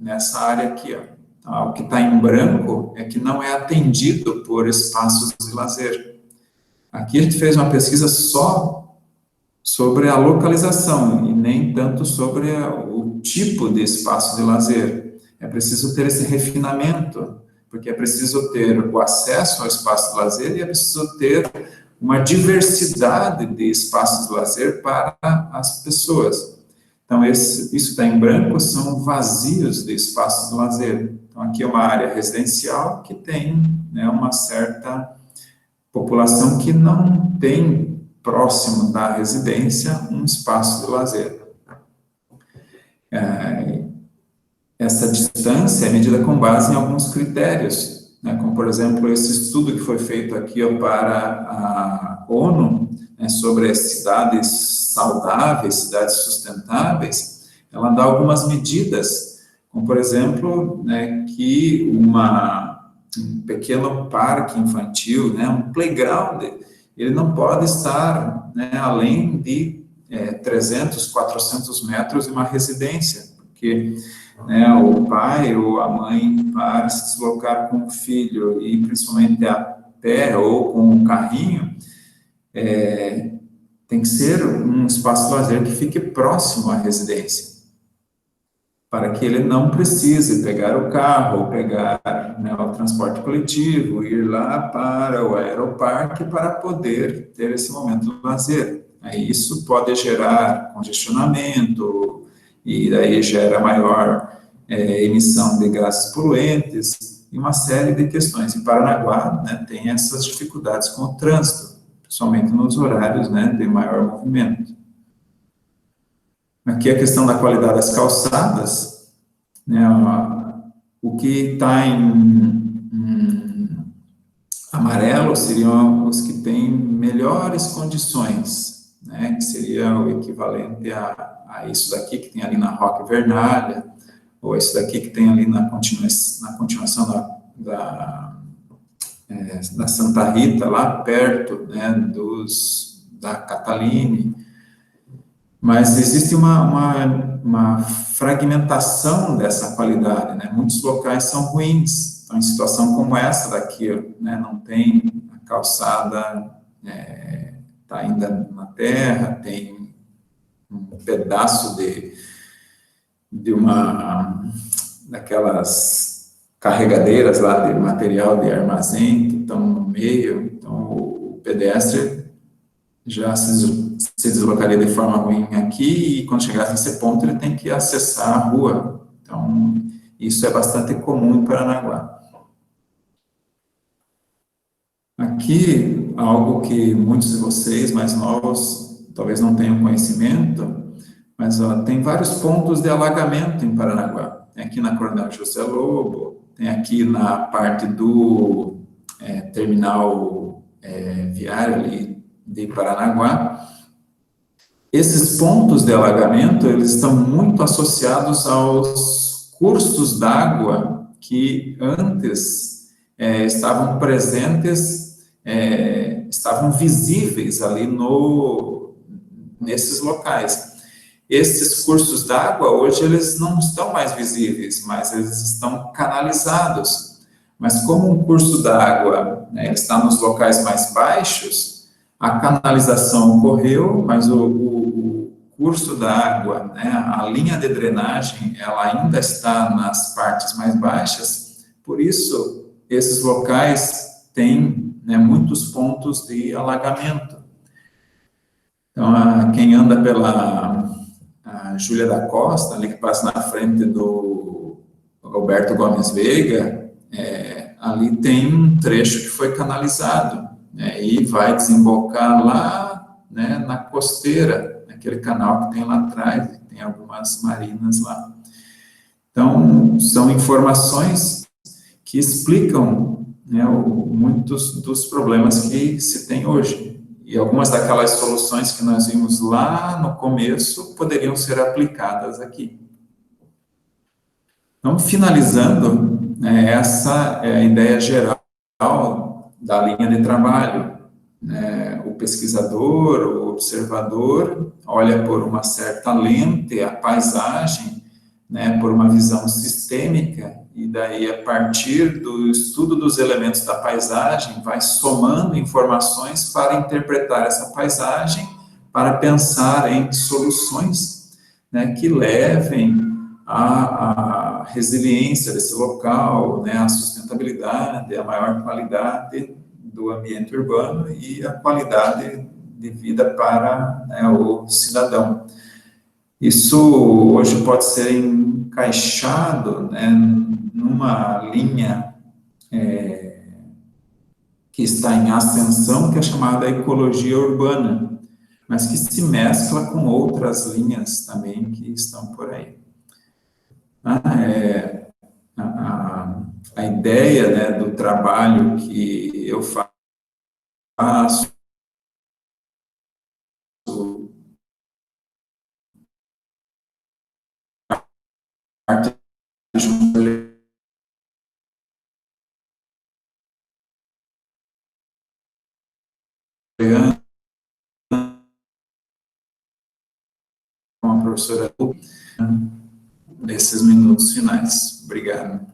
nessa área aqui, ó. O que está em branco é que não é atendido por espaços de lazer. Aqui a gente fez uma pesquisa só sobre a localização e nem tanto sobre o tipo de espaço de lazer. É preciso ter esse refinamento, porque é preciso ter o acesso ao espaço de lazer e é preciso ter uma diversidade de espaços de lazer para as pessoas. Então, isso está em branco, são vazios de espaços de lazer. Então, aqui é uma área residencial que tem, né, uma certa população que não tem próximo da residência um espaço de lazer. Essa distância é medida com base em alguns critérios, né, como, por exemplo, esse estudo que foi feito aqui para a ONU, né, sobre as cidades saudáveis, cidades sustentáveis. Ela dá algumas medidas, como, por exemplo, né, que um pequeno parque infantil, né, um playground, ele não pode estar, né, além de 300, 400 metros de uma residência, porque, né, o pai ou a mãe, para se deslocar com o filho, e principalmente a pé ou com o carrinho, tem que ser um espaço de lazer que fique próximo à residência, para que ele não precise pegar o carro ou pegar, né, o transporte coletivo, ir lá para o aeroparque para poder ter esse momento de lazer. Aí isso pode gerar congestionamento, e daí gera maior emissão de gases poluentes, e uma série de questões. Em Paranaguá, né, tem essas dificuldades com o trânsito, principalmente nos horários, né, de maior movimento. Aqui a questão da qualidade das calçadas, né, o que está em amarelo seriam os que têm melhores condições, né, que seria o equivalente a isso daqui que tem ali na Roque Vernalha, ou isso daqui que tem ali na continuação da Santa Rita, lá perto, né, da Cataline. Mas existe uma fragmentação dessa qualidade, né? Muitos locais são ruins. Então, em situação como essa daqui, né, não tem a calçada, está ainda na terra, tem um pedaço daquelas carregadeiras lá de material de armazém que estão no meio. Então, o pedestre já se deslocaria de forma ruim aqui, e quando chegasse nesse ponto ele tem que acessar a rua. Então, isso é bastante comum em Paranaguá. Aqui algo que muitos de vocês mais novos talvez não tenham conhecimento, mas tem vários pontos de alagamento em Paranaguá. Tem aqui na Coronel José Lobo, tem aqui na parte do terminal viário ali de Paranaguá. Esses pontos de alagamento, eles estão muito associados aos cursos d'água que antes estavam presentes, estavam visíveis ali nesses locais. Esses cursos d'água, hoje, eles não estão mais visíveis, mas eles estão canalizados. Mas como um curso d'água está nos locais mais baixos, a canalização ocorreu, mas o curso d'água, a linha de drenagem, ela ainda está nas partes mais baixas, por isso, esses locais têm muitos pontos de alagamento. Então, quem anda pela Júlia da Costa, ali que passa na frente do Alberto Gomes Veiga, ali tem um trecho que foi canalizado, e vai desembocar lá, na costeira, naquele canal que tem lá atrás, tem algumas marinas lá. Então, são informações que explicam muitos dos problemas que se tem hoje. E algumas daquelas soluções que nós vimos lá no começo poderiam ser aplicadas aqui. Então, finalizando, essa é a ideia geral da linha de trabalho. O pesquisador, o observador, olha por uma certa lente a paisagem, por uma visão sistêmica, e daí, a partir do estudo dos elementos da paisagem, vai somando informações para interpretar essa paisagem, para pensar em soluções que levem à resiliência desse local, à sustentabilidade, à maior qualidade do ambiente urbano e a qualidade de vida para o cidadão. Isso hoje pode ser encaixado numa linha que está em ascensão, que é chamada ecologia urbana, mas que se mescla com outras linhas também que estão por aí. A ideia do trabalho que eu faço com a professora nesses minutos finais. Obrigado.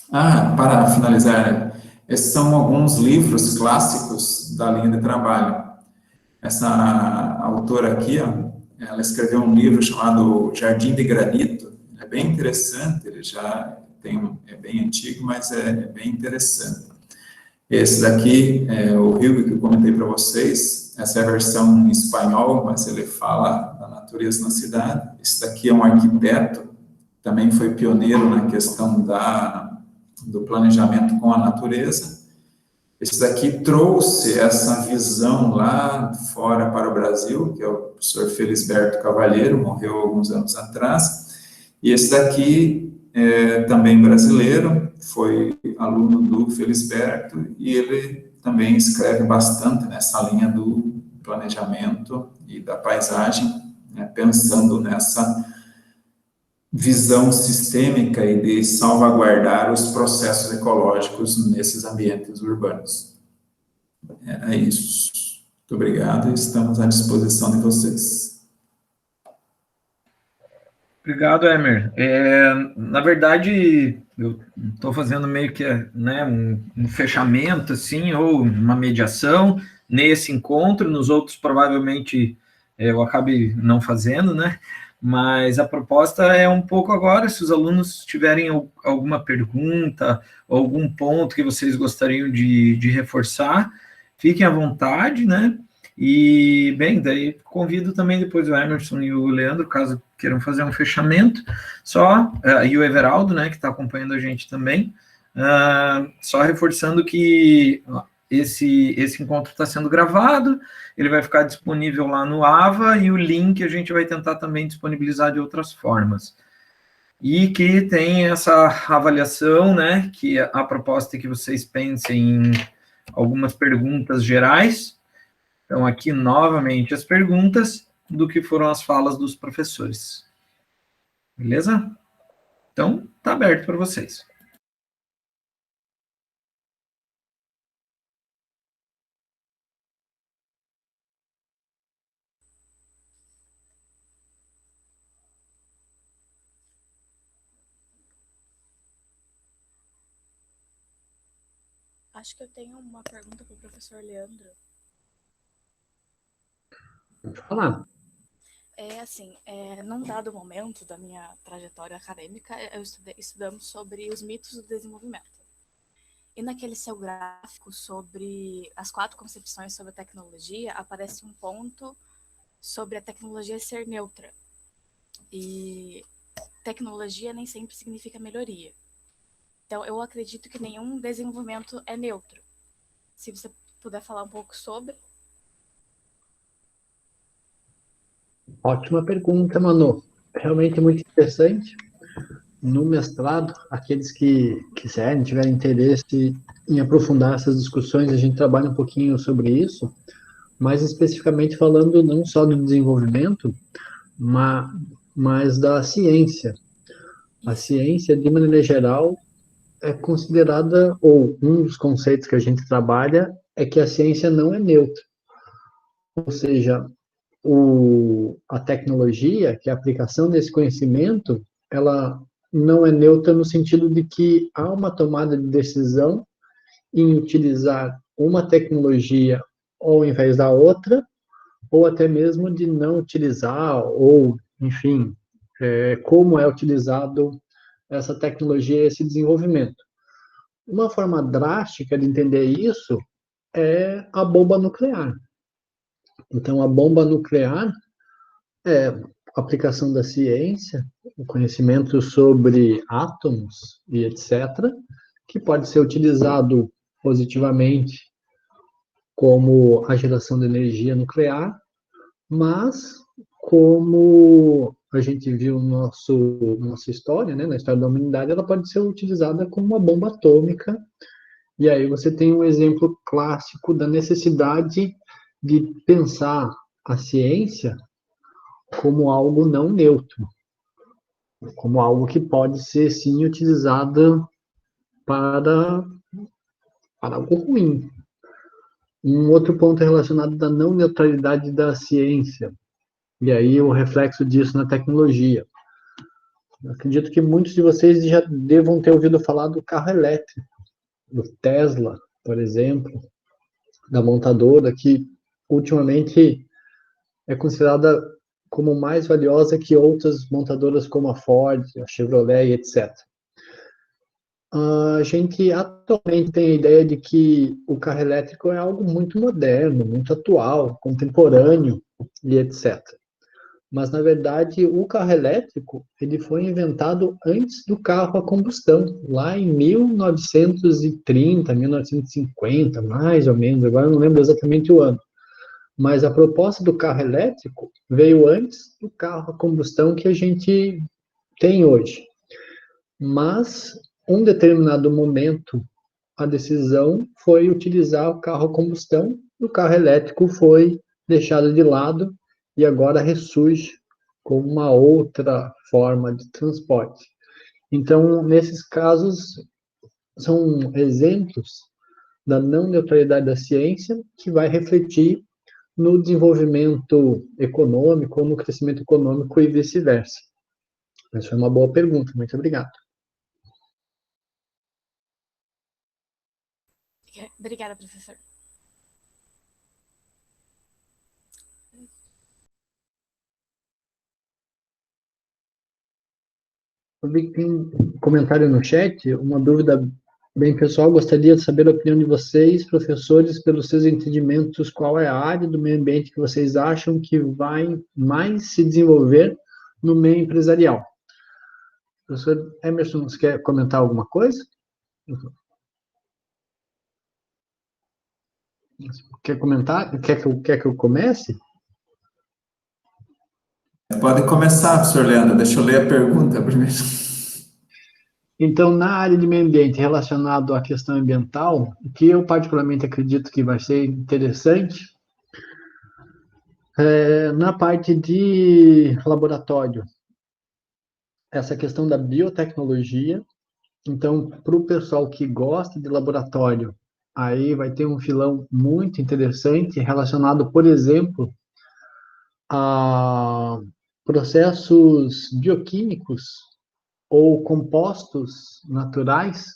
Para finalizar, esses são alguns livros clássicos da linha de trabalho. Essa autora aqui, ela escreveu um livro chamado Jardim de Granito. É bem interessante, ele já é bem antigo, mas é bem interessante. Esse daqui é o Rio que eu comentei para vocês. Essa é a versão em espanhol, mas ele fala da natureza na cidade. Esse daqui é um arquiteto, também foi pioneiro na questão do planejamento com a natureza. Esse daqui trouxe essa visão lá fora para o Brasil, que é o professor Felisberto Cavalheiro, morreu alguns anos atrás. E esse daqui é também brasileiro, foi aluno do Felisberto, e ele também escreve bastante nessa linha do planejamento e da paisagem, pensando nessa visão sistêmica e de salvaguardar os processos ecológicos nesses ambientes urbanos. É isso. Muito obrigado e estamos à disposição de vocês. Obrigado, Emer. Na verdade, eu estou fazendo meio que um fechamento, assim, ou uma mediação nesse encontro, nos outros provavelmente eu acabe não fazendo, mas a proposta é um pouco agora, se os alunos tiverem alguma pergunta, algum ponto que vocês gostariam de reforçar, fiquem à vontade, E, bem, daí convido também depois o Emerson e o Leandro, caso queiram fazer um fechamento, e o Everaldo, que está acompanhando a gente também, só reforçando que esse encontro está sendo gravado, ele vai ficar disponível lá no AVA, e o link a gente vai tentar também disponibilizar de outras formas. E que tem essa avaliação, né, que a proposta é que vocês pensem em algumas perguntas gerais. Então, aqui, novamente, as perguntas do que foram as falas dos professores. Beleza? Então, está aberto para vocês. Acho que eu tenho uma pergunta para o professor Leandro. Fala. Num dado momento da minha trajetória acadêmica, estudamos sobre os mitos do desenvolvimento. E naquele seu gráfico sobre as 4 concepções sobre a tecnologia, aparece um ponto sobre a tecnologia ser neutra. E tecnologia nem sempre significa melhoria. Então, eu acredito que nenhum desenvolvimento é neutro. Se você puder falar um pouco sobre... Ótima pergunta, Manu. Realmente muito interessante. No mestrado, aqueles que quiserem, tiverem interesse em aprofundar essas discussões, a gente trabalha um pouquinho sobre isso, mas especificamente falando não só do desenvolvimento, mas da ciência. A ciência, de maneira geral, é considerada, ou um dos conceitos que a gente trabalha, é que a ciência não é neutra. Ou seja, a tecnologia, que é a aplicação desse conhecimento, ela não é neutra no sentido de que há uma tomada de decisão em utilizar uma tecnologia ao invés da outra, ou até mesmo de não utilizar, ou, enfim, como é utilizado essa tecnologia, esse desenvolvimento. Uma forma drástica de entender isso é a bomba nuclear. Então, a bomba nuclear é a aplicação da ciência, o conhecimento sobre átomos e etc., que pode ser utilizado positivamente como a geração de energia nuclear, mas como a gente viu nossa história, né, na história da humanidade, ela pode ser utilizada como uma bomba atômica, e aí você tem um exemplo clássico da necessidade de pensar a ciência como algo não neutro, como algo que pode ser, sim, utilizado para algo ruim. Um outro ponto é relacionado à não neutralidade da ciência, e aí o reflexo disso na tecnologia. Eu acredito que muitos de vocês já devam ter ouvido falar do carro elétrico, do Tesla, por exemplo, da montadora, que ultimamente é considerada como mais valiosa que outras montadoras como a Ford, a Chevrolet, etc. A gente atualmente tem a ideia de que o carro elétrico é algo muito moderno, muito atual, contemporâneo e etc. Mas, na verdade, o carro elétrico ele foi inventado antes do carro a combustão, lá em 1930, 1950, mais ou menos, agora eu não lembro exatamente o ano. Mas a proposta do carro elétrico veio antes do carro a combustão que a gente tem hoje. Mas, um determinado momento, a decisão foi utilizar o carro a combustão, e o carro elétrico foi deixado de lado e agora ressurge como uma outra forma de transporte. Então, nesses casos, são exemplos da não neutralidade da ciência que vai refletir no desenvolvimento econômico ou no crescimento econômico e vice-versa. Essa foi uma boa pergunta, muito obrigado. Obrigada, professor. Eu vi que tem um comentário no chat, uma dúvida bem pessoal, gostaria de saber a opinião de vocês, professores, pelos seus entendimentos, qual é a área do meio ambiente que vocês acham que vai mais se desenvolver no meio empresarial. Professor Emerson, você quer comentar alguma coisa? Quer comentar? Quer que eu comece? Pode começar, professor Leandro. Deixa eu ler a pergunta primeiro. Então, na área de meio ambiente relacionado à questão ambiental, o que eu particularmente acredito que vai ser interessante é na parte de laboratório, essa questão da biotecnologia. Então, para o pessoal que gosta de laboratório, aí vai ter um filão muito interessante relacionado, por exemplo, a processos bioquímicos ou compostos naturais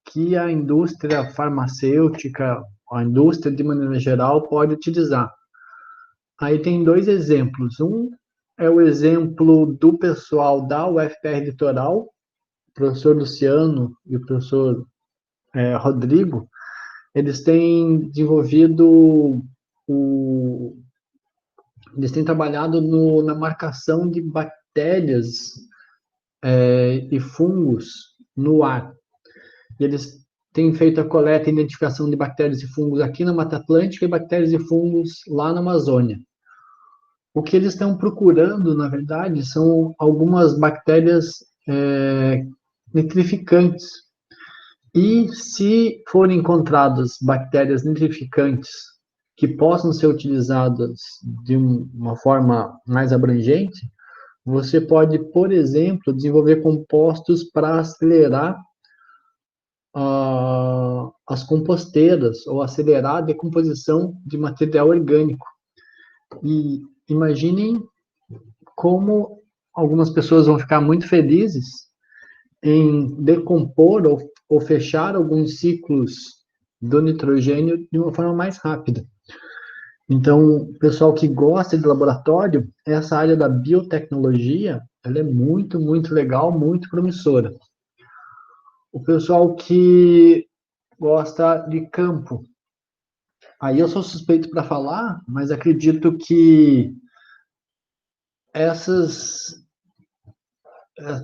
que a indústria farmacêutica, a indústria de maneira geral, pode utilizar. Aí tem dois exemplos. Um é o exemplo do pessoal da UFPR Litoral, o professor Luciano e o professor Rodrigo. Eles têm desenvolvido eles têm trabalhado na marcação de bactérias e fungos no ar. E eles têm feito a coleta e identificação de bactérias e fungos aqui na Mata Atlântica e bactérias e fungos lá na Amazônia. O que eles estão procurando, na verdade, são algumas bactérias nitrificantes. E se forem encontradas bactérias nitrificantes que possam ser utilizadas de uma forma mais abrangente, você pode, por exemplo, desenvolver compostos para acelerar as composteiras ou acelerar a decomposição de material orgânico. E imaginem como algumas pessoas vão ficar muito felizes em decompor ou fechar alguns ciclos do nitrogênio de uma forma mais rápida. Então, o pessoal que gosta de laboratório, essa área da biotecnologia, ela é muito, muito legal, muito promissora. O pessoal que gosta de campo, aí eu sou suspeito para falar, mas acredito que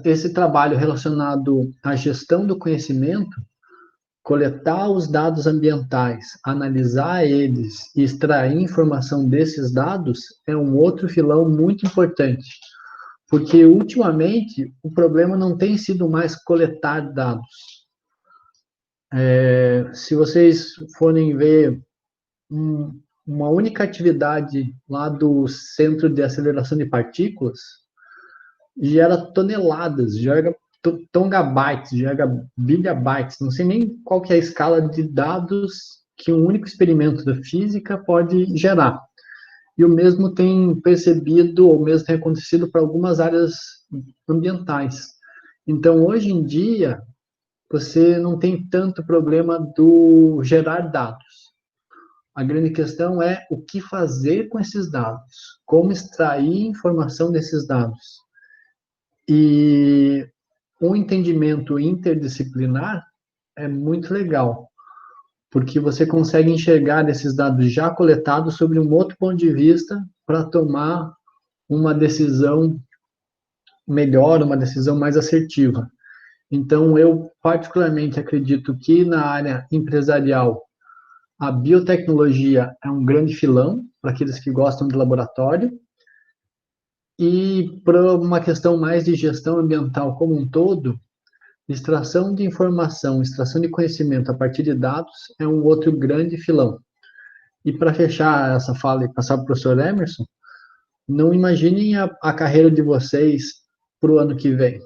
esse trabalho relacionado à gestão do conhecimento, coletar os dados ambientais, analisar eles e extrair informação desses dados é um outro filão muito importante, porque ultimamente o problema não tem sido mais coletar dados. Se vocês forem ver uma única atividade lá do Centro de Aceleração de Partículas, gera toneladas, gera tongabytes, gera bilhabytes, não sei nem qual que é a escala de dados que um único experimento da física pode gerar. E o mesmo tem percebido, ou mesmo tem acontecido para algumas áreas ambientais. Então, hoje em dia, você não tem tanto problema do gerar dados. A grande questão é o que fazer com esses dados, como extrair informação desses dados. E um entendimento interdisciplinar é muito legal, porque você consegue enxergar esses dados já coletados sobre um outro ponto de vista para tomar uma decisão melhor, uma decisão mais assertiva. Então, eu particularmente acredito que na área empresarial, a biotecnologia é um grande filão para aqueles que gostam de laboratório, e para uma questão mais de gestão ambiental como um todo, extração de informação, extração de conhecimento a partir de dados é um outro grande filão. E para fechar essa fala e passar para o professor Emerson, não imaginem a carreira de vocês para o ano que vem.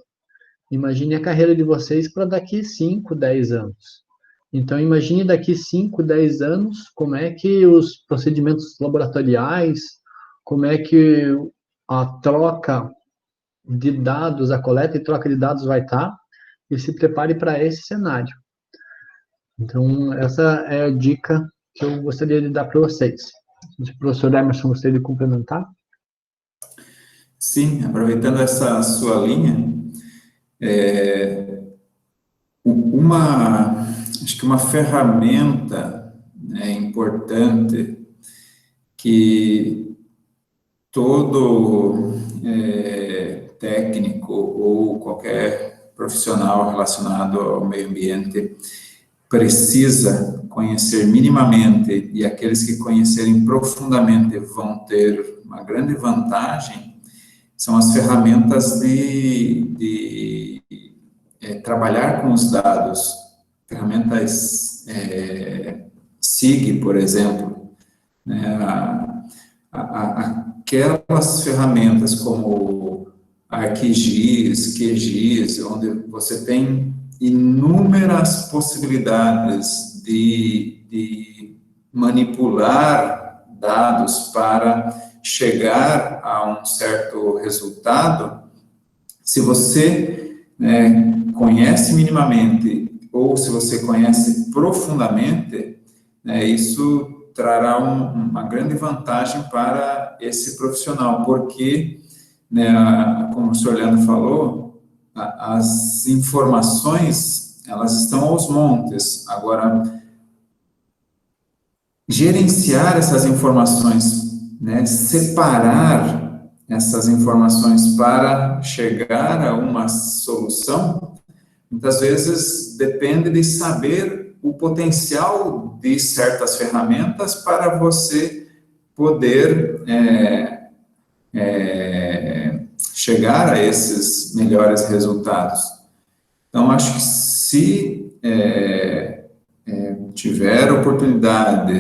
Imagine a carreira de vocês para daqui 5, 10 anos. Então, imagine daqui 5, 10 anos como é que os procedimentos laboratoriais, como é que a troca de dados, a coleta e troca de dados vai estar, e se prepare para esse cenário. Então, essa é a dica que eu gostaria de dar para vocês. Se o professor Emerson gostaria de complementar? Sim, aproveitando essa sua linha, acho que uma ferramenta, né, importante que todo técnico ou qualquer profissional relacionado ao meio ambiente precisa conhecer minimamente e aqueles que conhecerem profundamente vão ter uma grande vantagem, são as ferramentas de trabalhar com os dados, ferramentas SIG, por exemplo, né? Aquelas ferramentas como ArcGIS, QGIS, onde você tem inúmeras possibilidades de manipular dados para chegar a um certo resultado, se você conhece minimamente ou se você conhece profundamente, isso trará uma grande vantagem para esse profissional, porque, como o senhor Leandro falou, as informações, elas estão aos montes. Agora, gerenciar essas informações, separar essas informações para chegar a uma solução, muitas vezes depende de saber o potencial de certas ferramentas para você poder chegar a esses melhores resultados. Então, acho que se tiver oportunidade,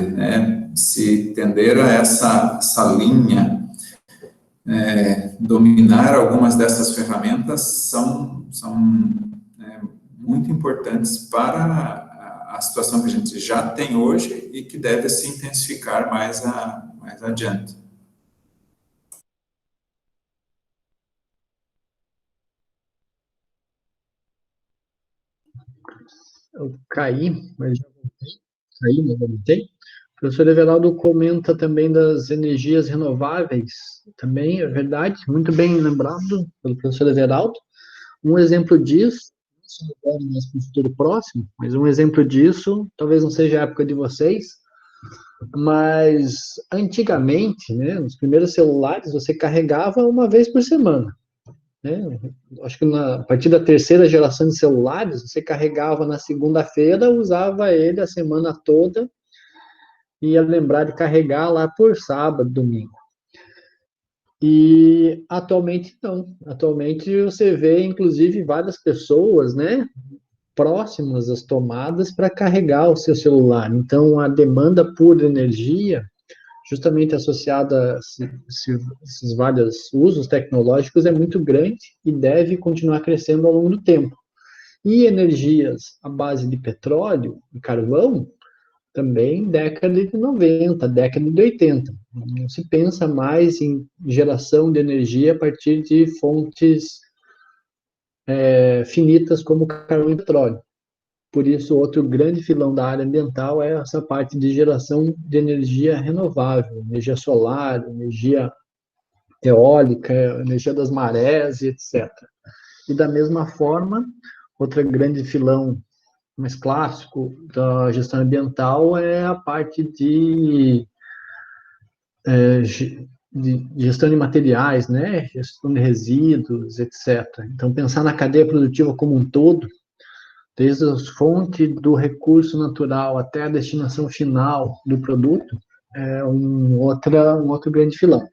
se tender a essa linha, dominar algumas dessas ferramentas são muito importantes para a situação que a gente já tem hoje e que deve se intensificar mais adiante. Eu caí, mas já voltei. Caí, mas voltei. O professor Everaldo comenta também das energias renováveis. Também é verdade, muito bem lembrado pelo professor Everaldo. Um exemplo disso, não agora, mas no futuro próximo, mas um exemplo disso, talvez não seja a época de vocês, mas antigamente, nos primeiros celulares, você carregava uma vez por semana. Acho que a partir da terceira geração de celulares, você carregava na segunda-feira, usava ele a semana toda, e ia lembrar de carregar lá por sábado, domingo. E atualmente não. Atualmente você vê, inclusive, várias pessoas, próximas às tomadas para carregar o seu celular. Então, a demanda por energia, justamente associada a esses vários usos tecnológicos, é muito grande e deve continuar crescendo ao longo do tempo. E energias à base de petróleo e carvão, também década de 90, década de 80. Não se pensa mais em geração de energia a partir de fontes finitas como carvão e petróleo. Por isso, outro grande filão da área ambiental é essa parte de geração de energia renovável, energia solar, energia eólica, energia das marés, etc. E da mesma forma, outro grande filão mais clássico da gestão ambiental é a parte de gestão de materiais, gestão de resíduos, etc. Então, pensar na cadeia produtiva como um todo, desde as fontes do recurso natural até a destinação final do produto, é um outro grande filão.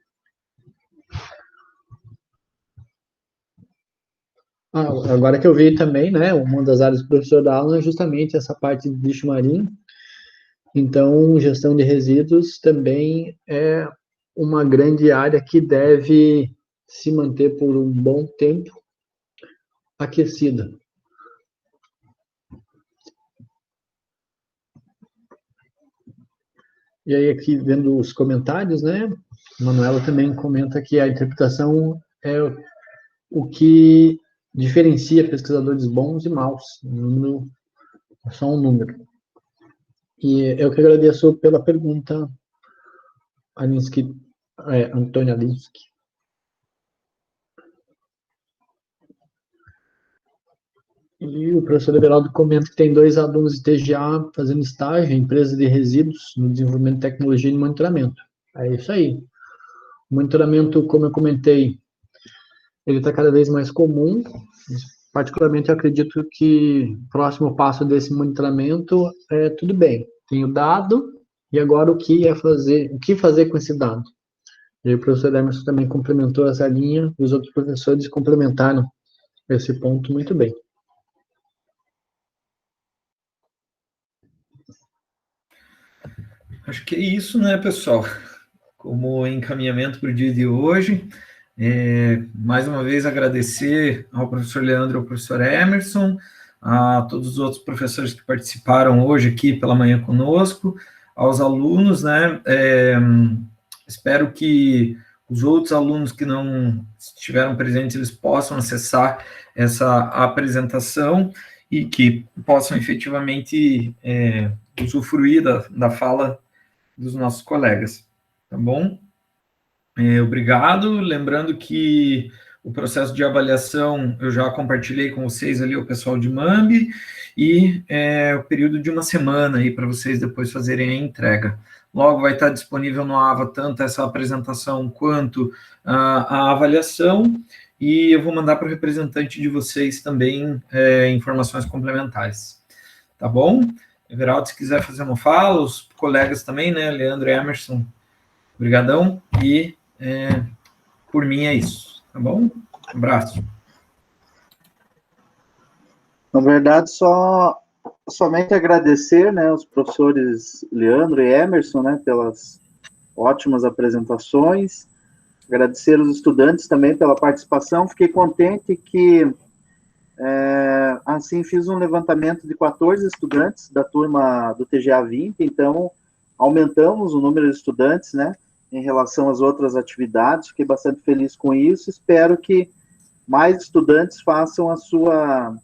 Agora que eu vi também, uma das áreas do professor Alan é justamente essa parte de lixo marinho. Então, gestão de resíduos também é uma grande área que deve se manter por um bom tempo aquecida. E aí, aqui, vendo os comentários, a Manuela também comenta que a interpretação é o que diferencia pesquisadores bons e maus. É só um número. E eu que agradeço pela pergunta, Antônia Alinsky. E o professor Everaldo comenta que tem 2 alunos de TGA fazendo estágio em empresa de resíduos no desenvolvimento de tecnologia de monitoramento. É isso aí. O monitoramento, como eu comentei, ele está cada vez mais comum. Particularmente, eu acredito que o próximo passo desse monitoramento é tudo bem. tem o dado, e agora o que fazer com esse dado? E o professor Emerson também complementou essa linha, e os outros professores complementaram esse ponto muito bem. Acho que é isso, né, pessoal? Como encaminhamento para o dia de hoje, mais uma vez agradecer ao professor Leandro e ao professor Emerson, a todos os outros professores que participaram hoje aqui pela manhã conosco, aos alunos, né? Espero que os outros alunos que não estiveram presentes, eles possam acessar essa apresentação e que possam efetivamente usufruir da fala dos nossos colegas, tá bom? Obrigado, lembrando que o processo de avaliação eu já compartilhei com vocês ali, o pessoal de MAMB, e o período de uma semana aí para vocês depois fazerem a entrega. Logo vai estar disponível no AVA tanto essa apresentação quanto a avaliação, e eu vou mandar para o representante de vocês também informações complementares, tá bom? Everaldo, se quiser fazer uma fala, os colegas também, né, Leandro e Emerson, brigadão, e por mim é isso, tá bom? Um abraço. Na verdade, somente agradecer, né, os professores Leandro e Emerson, né, pelas ótimas apresentações, agradecer os estudantes também pela participação, fiquei contente que, assim, fiz um levantamento de 14 estudantes da turma do TGA 20, então, aumentamos o número de estudantes, né, em relação às outras atividades, fiquei bastante feliz com isso, espero que mais estudantes façam a sua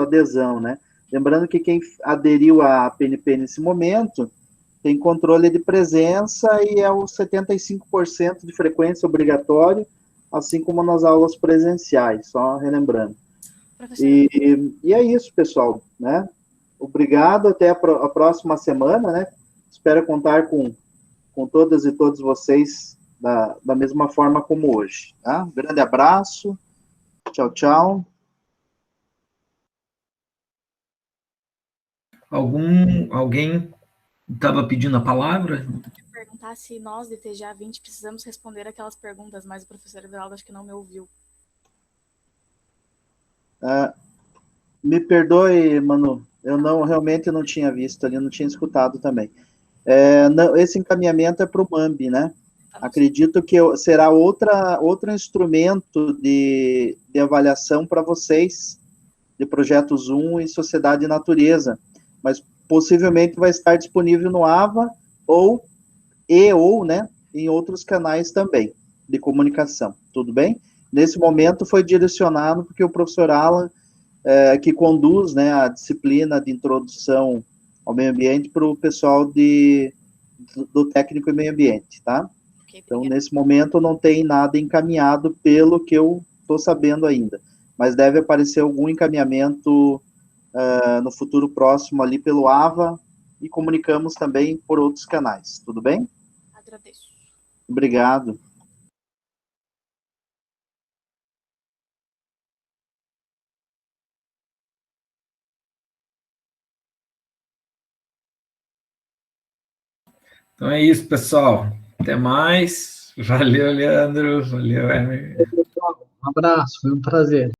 adesão, né. Lembrando que quem aderiu à PNP nesse momento tem controle de presença e é o 75% de frequência obrigatório, assim como nas aulas presenciais, só relembrando. E é isso, pessoal, né? Obrigado, até a próxima semana, né? Espero contar com todas e todos vocês da mesma forma como hoje, tá? Um grande abraço, tchau, tchau. Alguém estava pedindo a palavra? Perguntar se nós, de TGA 20, precisamos responder aquelas perguntas, mas o professor Everaldo acho que não me ouviu. Me perdoe, Manu, eu realmente não tinha visto ali, não tinha escutado também. Esse encaminhamento é para o MAMB, né? Acredito que será outro instrumento de avaliação para vocês, de Projeto Zoom e Sociedade e Natureza, mas possivelmente vai estar disponível no AVA ou, né, em outros canais também de comunicação, tudo bem? Nesse momento foi direcionado porque o professor Alan, que conduz, né, a disciplina de introdução ao meio ambiente para o pessoal do técnico em meio ambiente, tá? Então, nesse momento não tem nada encaminhado pelo que eu estou sabendo ainda, mas deve aparecer algum encaminhamento no futuro próximo ali pelo AVA e comunicamos também por outros canais, tudo bem? Agradeço. Obrigado. Então é isso, pessoal. Até mais. Valeu, Leandro. Valeu, Emer. Um abraço, foi um prazer.